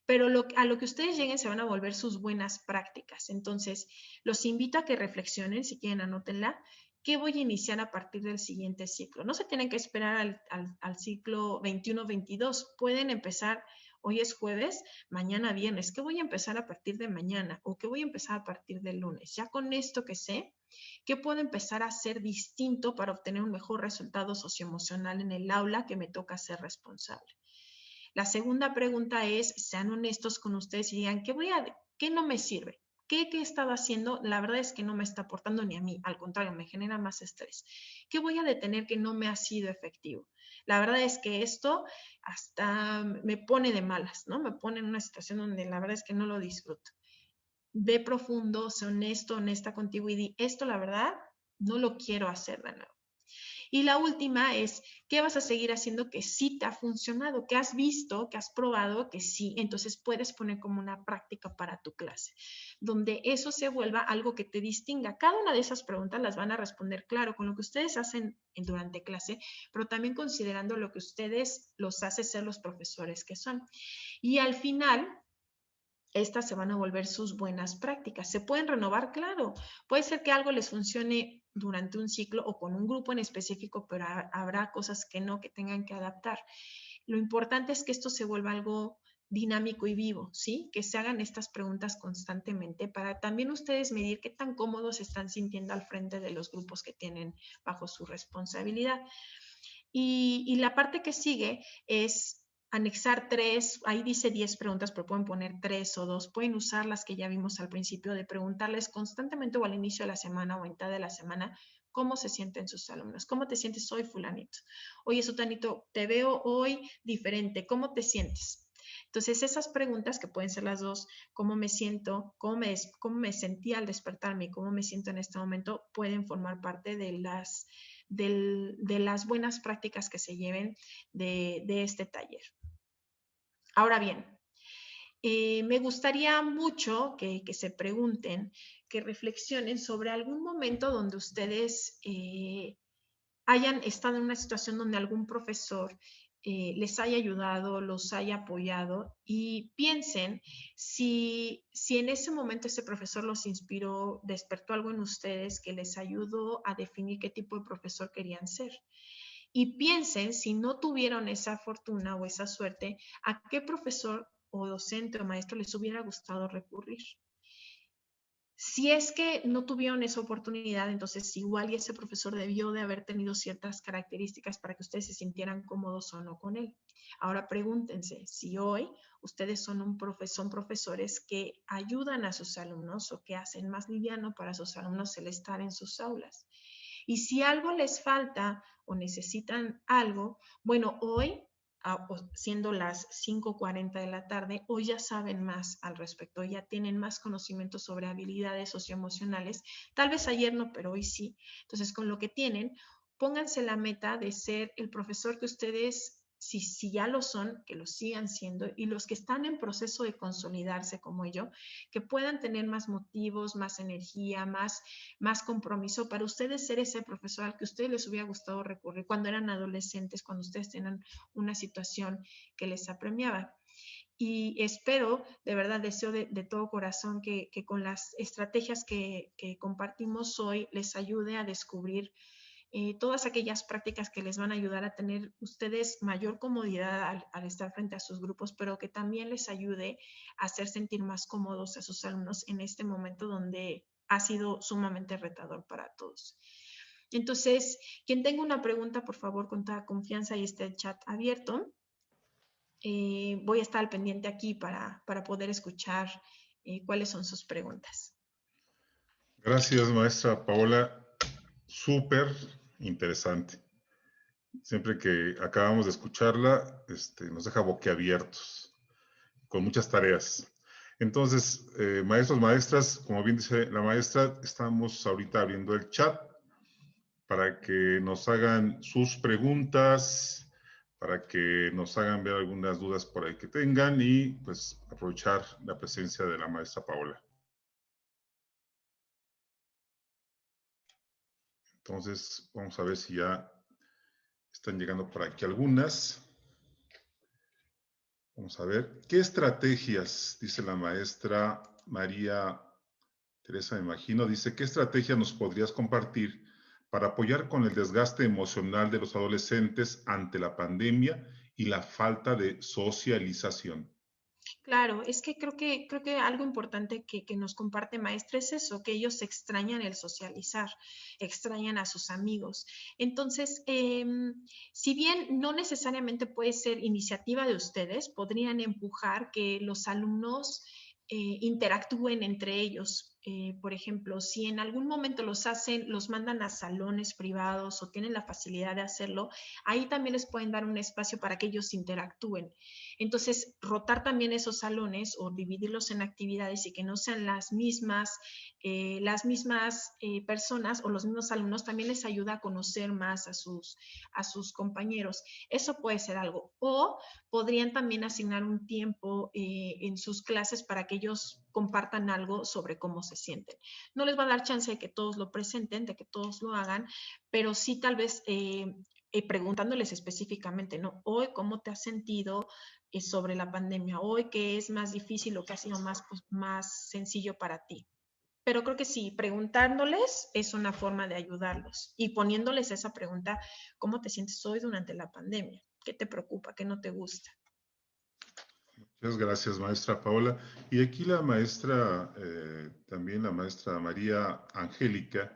Speaker 3: pero a lo que ustedes lleguen se van a volver sus buenas prácticas. Entonces, los invito a que reflexionen, si quieren anótenla, ¿qué voy a iniciar a partir del siguiente ciclo? No se tienen que esperar al ciclo 21-22, pueden empezar, hoy es jueves, mañana viernes, ¿qué voy a empezar a partir de mañana? ¿O qué voy a empezar a partir del lunes? Ya con esto que sé, ¿qué puedo empezar a hacer distinto para obtener un mejor resultado socioemocional en el aula que me toca ser responsable? La segunda pregunta es, sean honestos con ustedes y digan, ¿qué no me sirve? ¿Qué he estado haciendo? La verdad es que no me está aportando ni a mí, al contrario, me genera más estrés. ¿Qué voy a detener que no me ha sido efectivo? La verdad es que esto hasta me pone de malas, ¿no? Me pone en una situación donde la verdad es que no lo disfruto. Ve profundo, sé honesto, honesta contigo y di, esto la verdad no lo quiero hacer de nuevo. Y la última es, ¿qué vas a seguir haciendo que sí te ha funcionado? ¿Qué has visto, que has probado que sí? Entonces puedes poner como una práctica para tu clase, donde eso se vuelva algo que te distinga. Cada una de esas preguntas las van a responder, claro, con lo que ustedes hacen durante clase, pero también considerando lo que ustedes los hace ser los profesores que son. Y al final, estas se van a volver sus buenas prácticas. ¿Se pueden renovar? Claro. Puede ser que algo les funcione durante un ciclo o con un grupo en específico, pero habrá cosas que no, que tengan que adaptar. Lo importante es que esto se vuelva algo dinámico y vivo, ¿sí? Que se hagan estas preguntas constantemente para también ustedes medir qué tan cómodos se están sintiendo al frente de los grupos que tienen bajo su responsabilidad. Y la parte que sigue es anexar 3, ahí dice 10 preguntas, pero pueden poner 3 o 2, pueden usar las que ya vimos al principio de preguntarles constantemente o al inicio de la semana o a mitad de la semana cómo se sienten sus alumnos. ¿Cómo te sientes hoy, fulanito? Oye, sutanito, te veo hoy diferente, ¿cómo te sientes? Entonces, esas preguntas que pueden ser las dos, cómo me siento, cómo me sentí al despertarme y cómo me siento en este momento, pueden formar parte de las buenas prácticas que se lleven de este taller. Ahora bien, me gustaría mucho que se pregunten, que reflexionen sobre algún momento donde ustedes hayan estado en una situación donde algún profesor les haya ayudado, los haya apoyado y piensen si en ese momento ese profesor los inspiró, despertó algo en ustedes que les ayudó a definir qué tipo de profesor querían ser. Y piensen, si no tuvieron esa fortuna o esa suerte, a qué profesor o docente o maestro les hubiera gustado recurrir. Si es que no tuvieron esa oportunidad, entonces igual y ese profesor debió de haber tenido ciertas características para que ustedes se sintieran cómodos o no con él. Ahora pregúntense si hoy ustedes son profesores que ayudan a sus alumnos o que hacen más liviano para sus alumnos el estar en sus aulas. Y si algo les falta o necesitan algo, bueno, hoy, siendo las 5:40 de la tarde, hoy ya saben más al respecto, ya tienen más conocimiento sobre habilidades socioemocionales. Tal vez ayer no, pero hoy sí. Entonces, con lo que tienen, pónganse la meta de ser el profesor que ustedes, si ya lo son, que lo sigan siendo, y los que están en proceso de consolidarse como yo, que puedan tener más motivos, más energía, más compromiso para ustedes ser ese profesor al que a ustedes les hubiera gustado recurrir cuando eran adolescentes, cuando ustedes tenían una situación que les apremiaba. Y espero, de verdad, deseo de todo corazón que con las estrategias que compartimos hoy les ayude a descubrir todas aquellas prácticas que les van a ayudar a tener ustedes mayor comodidad al estar frente a sus grupos, pero que también les ayude a hacer sentir más cómodos a sus alumnos en este momento donde ha sido sumamente retador para todos. Entonces, quien tenga una pregunta, por favor, con toda confianza, y esté el chat abierto. Voy a estar al pendiente aquí para poder escuchar cuáles son sus preguntas.
Speaker 2: Gracias, maestra Paola. Súper interesante. Siempre que acabamos de escucharla, nos deja boquiabiertos, con muchas tareas. Entonces, maestros, maestras, como bien dice la maestra, estamos ahorita abriendo el chat para que nos hagan sus preguntas, para que nos hagan ver algunas dudas por ahí que tengan y pues aprovechar la presencia de la maestra Paola. Entonces, vamos a ver si ya están llegando por aquí algunas. Vamos a ver. ¿Qué estrategias, dice la maestra María Teresa, me imagino, dice, ¿qué estrategia nos podrías compartir para apoyar con el desgaste emocional de los adolescentes ante la pandemia y la falta de socialización?
Speaker 3: Claro, es que creo que algo importante que nos comparte maestra es eso, que ellos extrañan el socializar, extrañan a sus amigos. Entonces, si bien no necesariamente puede ser iniciativa de ustedes, podrían empujar que los alumnos interactúen entre ellos. por ejemplo, si en algún momento los mandan a salones privados o tienen la facilidad de hacerlo, ahí también les pueden dar un espacio para que ellos interactúen. Entonces, rotar también esos salones o dividirlos en actividades y que no sean las mismas personas o los mismos alumnos también les ayuda a conocer más a sus compañeros. Eso puede ser algo. O podrían también asignar un tiempo en sus clases para que ellos compartan algo sobre cómo se sienten. No les va a dar chance de que todos lo presenten, de que todos lo hagan, pero sí tal vez preguntándoles específicamente, ¿no? Hoy, ¿cómo te has sentido sobre la pandemia? Hoy, ¿qué es más difícil o qué ha sido más, pues, más sencillo para ti? Pero creo que sí, preguntándoles es una forma de ayudarlos y poniéndoles esa pregunta, ¿cómo te sientes hoy durante la pandemia? ¿Qué te preocupa? ¿Qué no te gusta?
Speaker 2: Muchas gracias, maestra Paola. Y aquí la maestra, también la maestra María Angélica,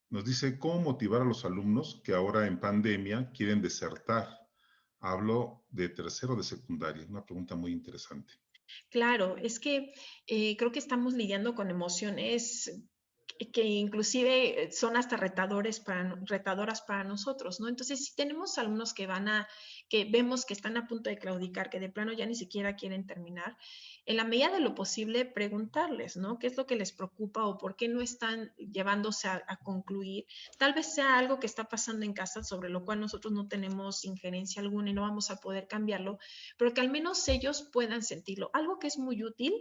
Speaker 2: nos dice cómo motivar a los alumnos que ahora en pandemia quieren desertar. Hablo de tercero de secundaria, una pregunta muy interesante.
Speaker 3: Claro, es que creo que estamos lidiando con emociones que inclusive son hasta retadoras para nosotros, ¿no? Entonces, si tenemos alumnos que vemos que están a punto de claudicar, que de plano ya ni siquiera quieren terminar, en la medida de lo posible preguntarles, ¿no? ¿Qué es lo que les preocupa o por qué no están llevándose a concluir? Tal vez sea algo que está pasando en casa sobre lo cual nosotros no tenemos injerencia alguna y no vamos a poder cambiarlo, pero que al menos ellos puedan sentirlo. Algo que es muy útil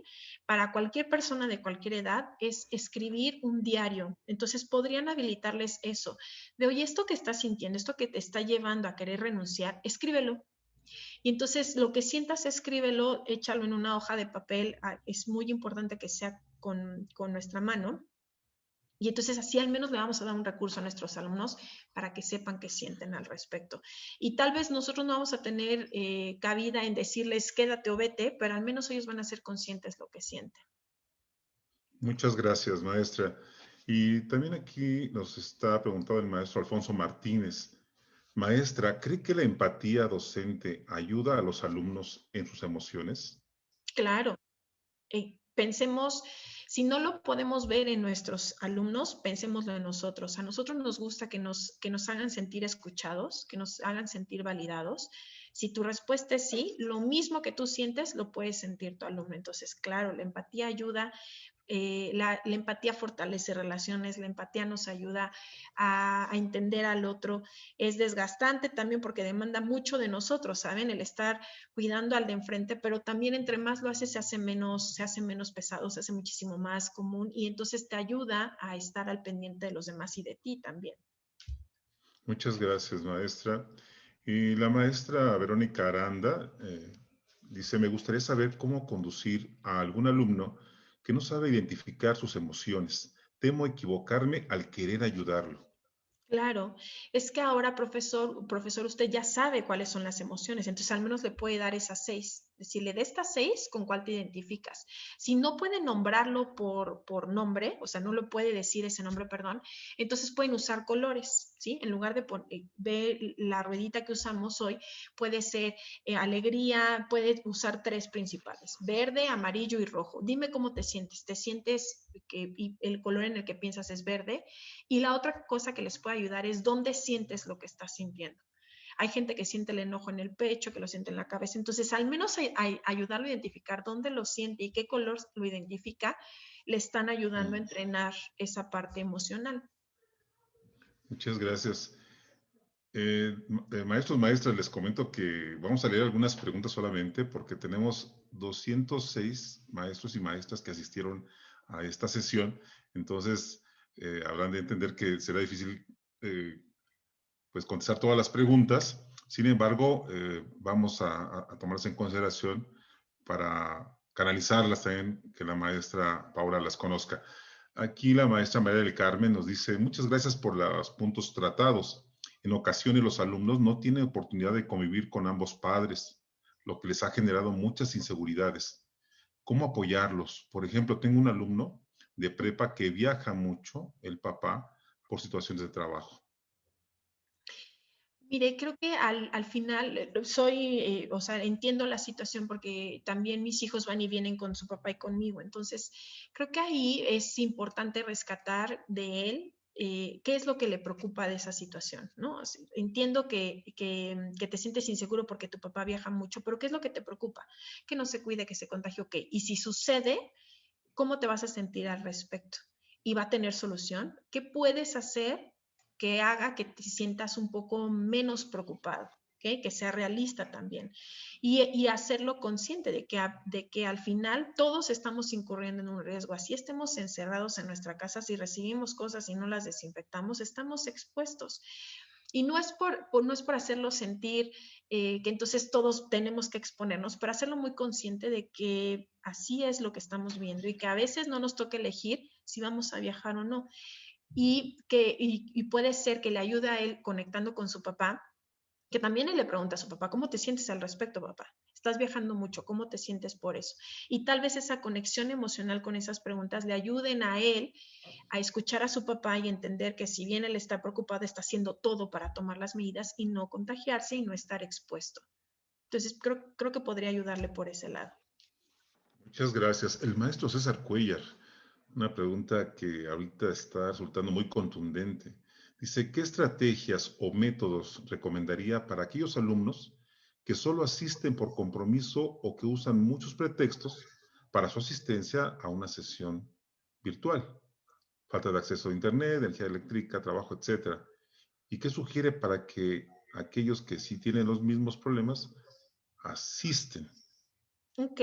Speaker 3: para cualquier persona de cualquier edad es escribir un diario. Entonces podrían habilitarles eso. De oye, esto que estás sintiendo, esto que te está llevando a querer renunciar, escríbelo. Y entonces lo que sientas, escríbelo, échalo en una hoja de papel. Es muy importante que sea con nuestra mano. Y entonces así al menos le vamos a dar un recurso a nuestros alumnos para que sepan qué sienten al respecto. Y tal vez nosotros no vamos a tener cabida en decirles quédate o vete, pero al menos ellos van a ser conscientes de lo que sienten.
Speaker 2: Muchas gracias, maestra. Y también aquí nos está preguntando el maestro Alfonso Martínez. Maestra, ¿cree que la empatía docente ayuda a los alumnos en sus emociones?
Speaker 3: Claro, pensemos, si no lo podemos ver en nuestros alumnos, pensémoslo en nosotros. A nosotros nos gusta que nos hagan sentir escuchados, que nos hagan sentir validados. Si tu respuesta es sí, lo mismo que tú sientes, lo puedes sentir tu alumno. Entonces, claro, la empatía ayuda. La empatía fortalece relaciones, la empatía nos ayuda a entender al otro. Es desgastante también porque demanda mucho de nosotros, ¿saben? El estar cuidando al de enfrente, pero también entre más lo haces se hace menos pesado, se hace muchísimo más común y entonces te ayuda a estar al pendiente de los demás y de ti también.
Speaker 2: Muchas gracias, maestra. Y la maestra Verónica Aranda dice, me gustaría saber cómo conducir a algún alumno que no sabe identificar sus emociones. Temo equivocarme al querer ayudarlo.
Speaker 3: Claro, es que ahora, profesor, usted ya sabe cuáles son las emociones, entonces al menos le puede dar esas 6. Decirle, de estas 6, ¿con cuál te identificas? Si no puede nombrarlo por nombre, o sea, no lo puede decir ese nombre, perdón, entonces pueden usar colores, ¿sí? En lugar de ver la ruedita que usamos hoy, puede ser alegría, puede usar 3 principales, verde, amarillo y rojo. Dime cómo te sientes. ¿Te sientes que y el color en el que piensas es verde? Y la otra cosa que les puede ayudar es dónde sientes lo que estás sintiendo. Hay gente que siente el enojo en el pecho, que lo siente en la cabeza. Entonces, al menos ayudarlo a identificar dónde lo siente y qué color lo identifica, le están ayudando a entrenar esa parte emocional.
Speaker 2: Muchas gracias. Maestros, maestras, les comento que vamos a leer algunas preguntas solamente porque tenemos 206 maestros y maestras que asistieron a esta sesión. Entonces, habrán de entender que será difícil pues contestar todas las preguntas. Sin embargo, vamos a tomarlas en consideración para canalizarlas también, que la maestra Paula las conozca. Aquí la maestra María del Carmen nos dice, muchas gracias por los puntos tratados. En ocasiones los alumnos no tienen oportunidad de convivir con ambos padres, lo que les ha generado muchas inseguridades. ¿Cómo apoyarlos? Por ejemplo, tengo un alumno de prepa que viaja mucho, el papá, por situaciones de trabajo.
Speaker 3: Mire, creo que al final o sea, entiendo la situación porque también mis hijos van y vienen con su papá y conmigo. Entonces, creo que ahí es importante rescatar de él qué es lo que le preocupa de esa situación, ¿no? Entiendo que te sientes inseguro porque tu papá viaja mucho, pero ¿qué es lo que te preocupa? Que no se cuide, que se contagie, ok. Y si sucede, ¿cómo te vas a sentir al respecto? ¿Y va a tener solución? ¿Qué puedes hacer que haga que te sientas un poco menos preocupado? ¿Okay? Que sea realista también. Y hacerlo consciente de que al final todos estamos incurriendo en un riesgo. Así estemos encerrados en nuestra casa, si recibimos cosas y no las desinfectamos, estamos expuestos. Y no es por hacerlo sentir que entonces todos tenemos que exponernos, pero hacerlo muy consciente de que así es lo que estamos viendo y que a veces no nos toca elegir si vamos a viajar o no. Y puede ser que le ayude a él conectando con su papá, que también él le pregunta a su papá, ¿cómo te sientes al respecto, papá? Estás viajando mucho, ¿cómo te sientes por eso? Y tal vez esa conexión emocional con esas preguntas le ayuden a él a escuchar a su papá y entender que si bien él está preocupado, está haciendo todo para tomar las medidas y no contagiarse y no estar expuesto. Entonces, creo que podría ayudarle por ese lado.
Speaker 2: Muchas gracias. El maestro César Cuellar, una pregunta que ahorita está resultando muy contundente. Dice, ¿qué estrategias o métodos recomendaría para aquellos alumnos que solo asisten por compromiso o que usan muchos pretextos para su asistencia a una sesión virtual? Falta de acceso a internet, energía eléctrica, trabajo, etcétera. ¿Y qué sugiere para que aquellos que sí tienen los mismos problemas asisten?
Speaker 3: Ok,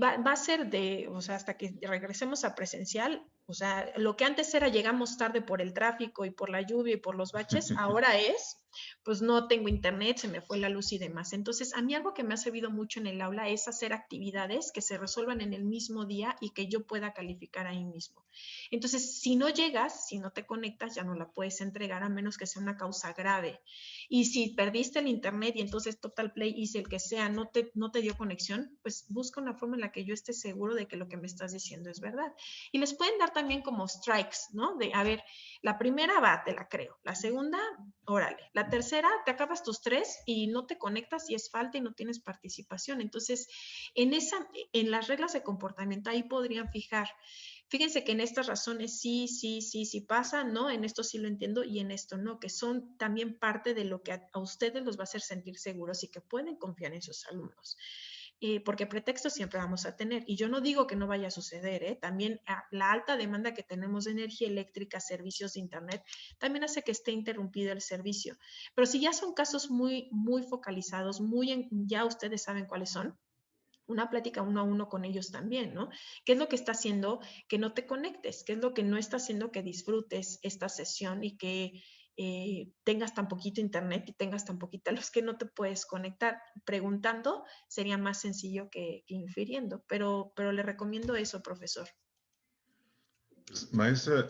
Speaker 3: va a ser o sea, hasta que regresemos a presencial, o sea, lo que antes era llegamos tarde por el tráfico y por la lluvia y por los baches, ahora es, pues no tengo internet, se me fue la luz y demás. Entonces, a mí algo que me ha servido mucho en el aula es hacer actividades que se resuelvan en el mismo día y que yo pueda calificar ahí mismo. Entonces, si no llegas, si no te conectas, ya no la puedes entregar a menos que sea una causa grave. Y si perdiste el internet y entonces Total Play y si el que sea no te dio conexión, pues busca una forma en la que yo esté seguro de que lo que me estás diciendo es verdad. Y les pueden dar también como strikes, ¿no? De, a ver, la primera va, te la creo. La segunda, órale. La tercera, te acabas tus 3 y no te conectas y es falta y no tienes participación. Entonces, en las reglas de comportamiento ahí podrían fijar. Fíjense que en estas razones sí pasa, ¿no? En esto sí lo entiendo y en esto no, que son también parte de lo que a ustedes los va a hacer sentir seguros y que pueden confiar en sus alumnos. Porque pretextos siempre vamos a tener. Y yo no digo que no vaya a suceder, ¿eh? También la alta demanda que tenemos de energía eléctrica, servicios de Internet, también hace que esté interrumpido el servicio. Pero si ya son casos muy focalizados, ya ustedes saben cuáles son, una plática uno a uno con ellos también, ¿no? ¿Qué es lo que está haciendo que no te conectes? ¿Qué es lo que no está haciendo que disfrutes esta sesión y que tengas tan poquito internet y tengas tan poquita luz que no te puedes conectar? Preguntando sería más sencillo que infiriendo, pero le recomiendo eso, profesor.
Speaker 2: Pues, maestra,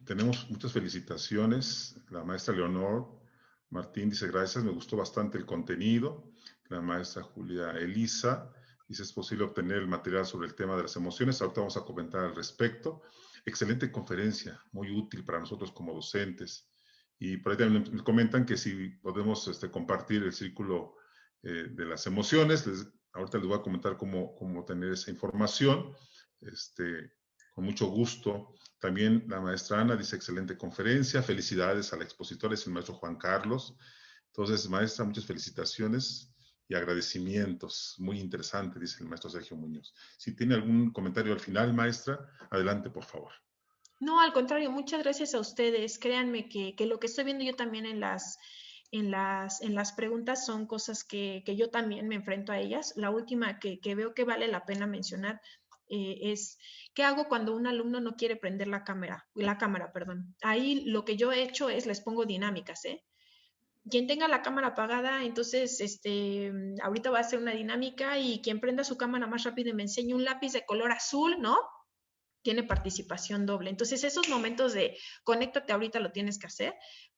Speaker 2: tenemos muchas felicitaciones. La maestra Leonor Martín dice, gracias, me gustó bastante el contenido. La maestra Julia Elisa dice, es posible obtener el material sobre el tema de las emociones. Ahorita vamos a comentar al respecto. Excelente conferencia, muy útil para nosotros como docentes. Y por ahí también me comentan que si podemos compartir el círculo de las emociones. Ahorita les voy a comentar cómo tener esa información. Con mucho gusto. También la maestra Ana dice, excelente conferencia, felicidades a la expositora, es el maestro Juan Carlos. Entonces, maestra, muchas felicitaciones y agradecimientos. Muy interesante, dice el maestro Sergio Muñoz. Si tiene algún comentario al final, maestra, adelante, por favor.
Speaker 3: No, al contrario, muchas gracias a ustedes. Créanme que lo que estoy viendo yo también en las preguntas son cosas que yo también me enfrento a ellas. La última que veo que vale la pena mencionar es, ¿qué hago cuando un alumno no quiere prender la cámara, perdón? Ahí lo que yo he hecho es les pongo dinámicas, ¿eh? Quien tenga la cámara apagada, entonces, ahorita va a hacer una dinámica y quien prenda su cámara más rápido y me enseñe un lápiz de color azul, ¿no? Tiene participación doble. Entonces, esos momentos de conéctate ahorita lo tienes que hacer,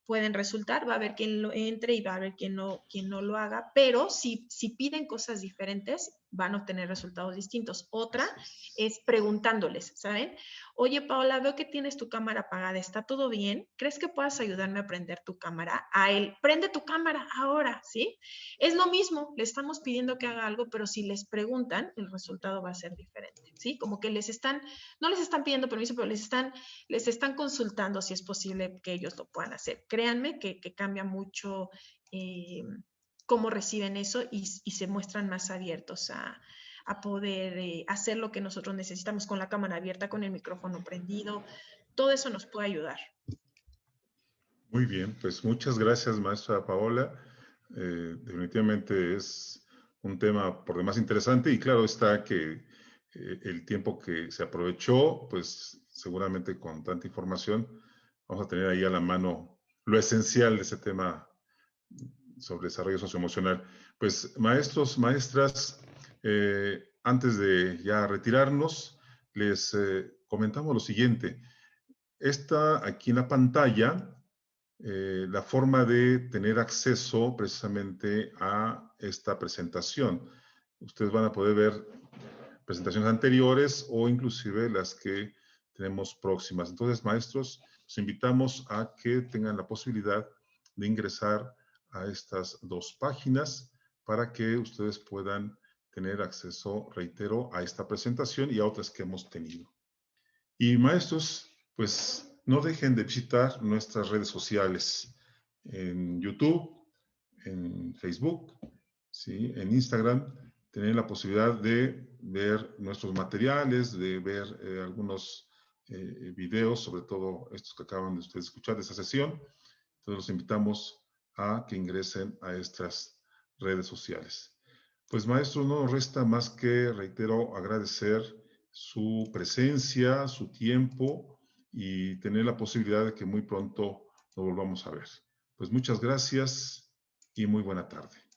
Speaker 3: pueden resultar, va a haber quien lo entre y va a haber quien no lo haga, pero si piden cosas diferentes, van a obtener resultados distintos. Otra es preguntándoles, ¿saben? Oye, Paola, veo que tienes tu cámara apagada, ¿está todo bien? ¿Crees que puedas ayudarme a prender tu cámara? A él, prende tu cámara ahora, ¿sí? Es lo mismo, le estamos pidiendo que haga algo, pero si les preguntan, el resultado va a ser diferente, ¿sí? Como que no les están pidiendo permiso, pero les están consultando si es posible que ellos lo puedan hacer. Créanme que cambia mucho cómo reciben eso y se muestran más abiertos a poder hacer lo que nosotros necesitamos con la cámara abierta, con el micrófono prendido. Todo eso nos puede ayudar.
Speaker 2: Muy bien, pues muchas gracias, maestra Paola. Definitivamente es un tema por demás interesante y claro está que el tiempo que se aprovechó, pues seguramente con tanta información vamos a tener ahí a la mano lo esencial de ese tema sobre desarrollo socioemocional. Pues maestros, maestras, antes de ya retirarnos, les comentamos lo siguiente. Está aquí en la pantalla la forma de tener acceso precisamente a esta presentación. Ustedes van a poder ver presentaciones anteriores o inclusive las que tenemos próximas. Entonces, maestros, los invitamos a que tengan la posibilidad de ingresar a estas dos páginas para que ustedes puedan tener acceso, reitero, a esta presentación y a otras que hemos tenido. Y maestros, pues no dejen de visitar nuestras redes sociales en YouTube, en Facebook, ¿sí? En Instagram. Tener la posibilidad de ver nuestros materiales, de ver algunos videos, sobre todo estos que acaban de ustedes escuchar de esta sesión. Entonces los invitamos a que ingresen a estas redes sociales. Pues maestro, no nos resta más que, reitero, agradecer su presencia, su tiempo y tener la posibilidad de que muy pronto nos volvamos a ver. Pues muchas gracias y muy buena tarde.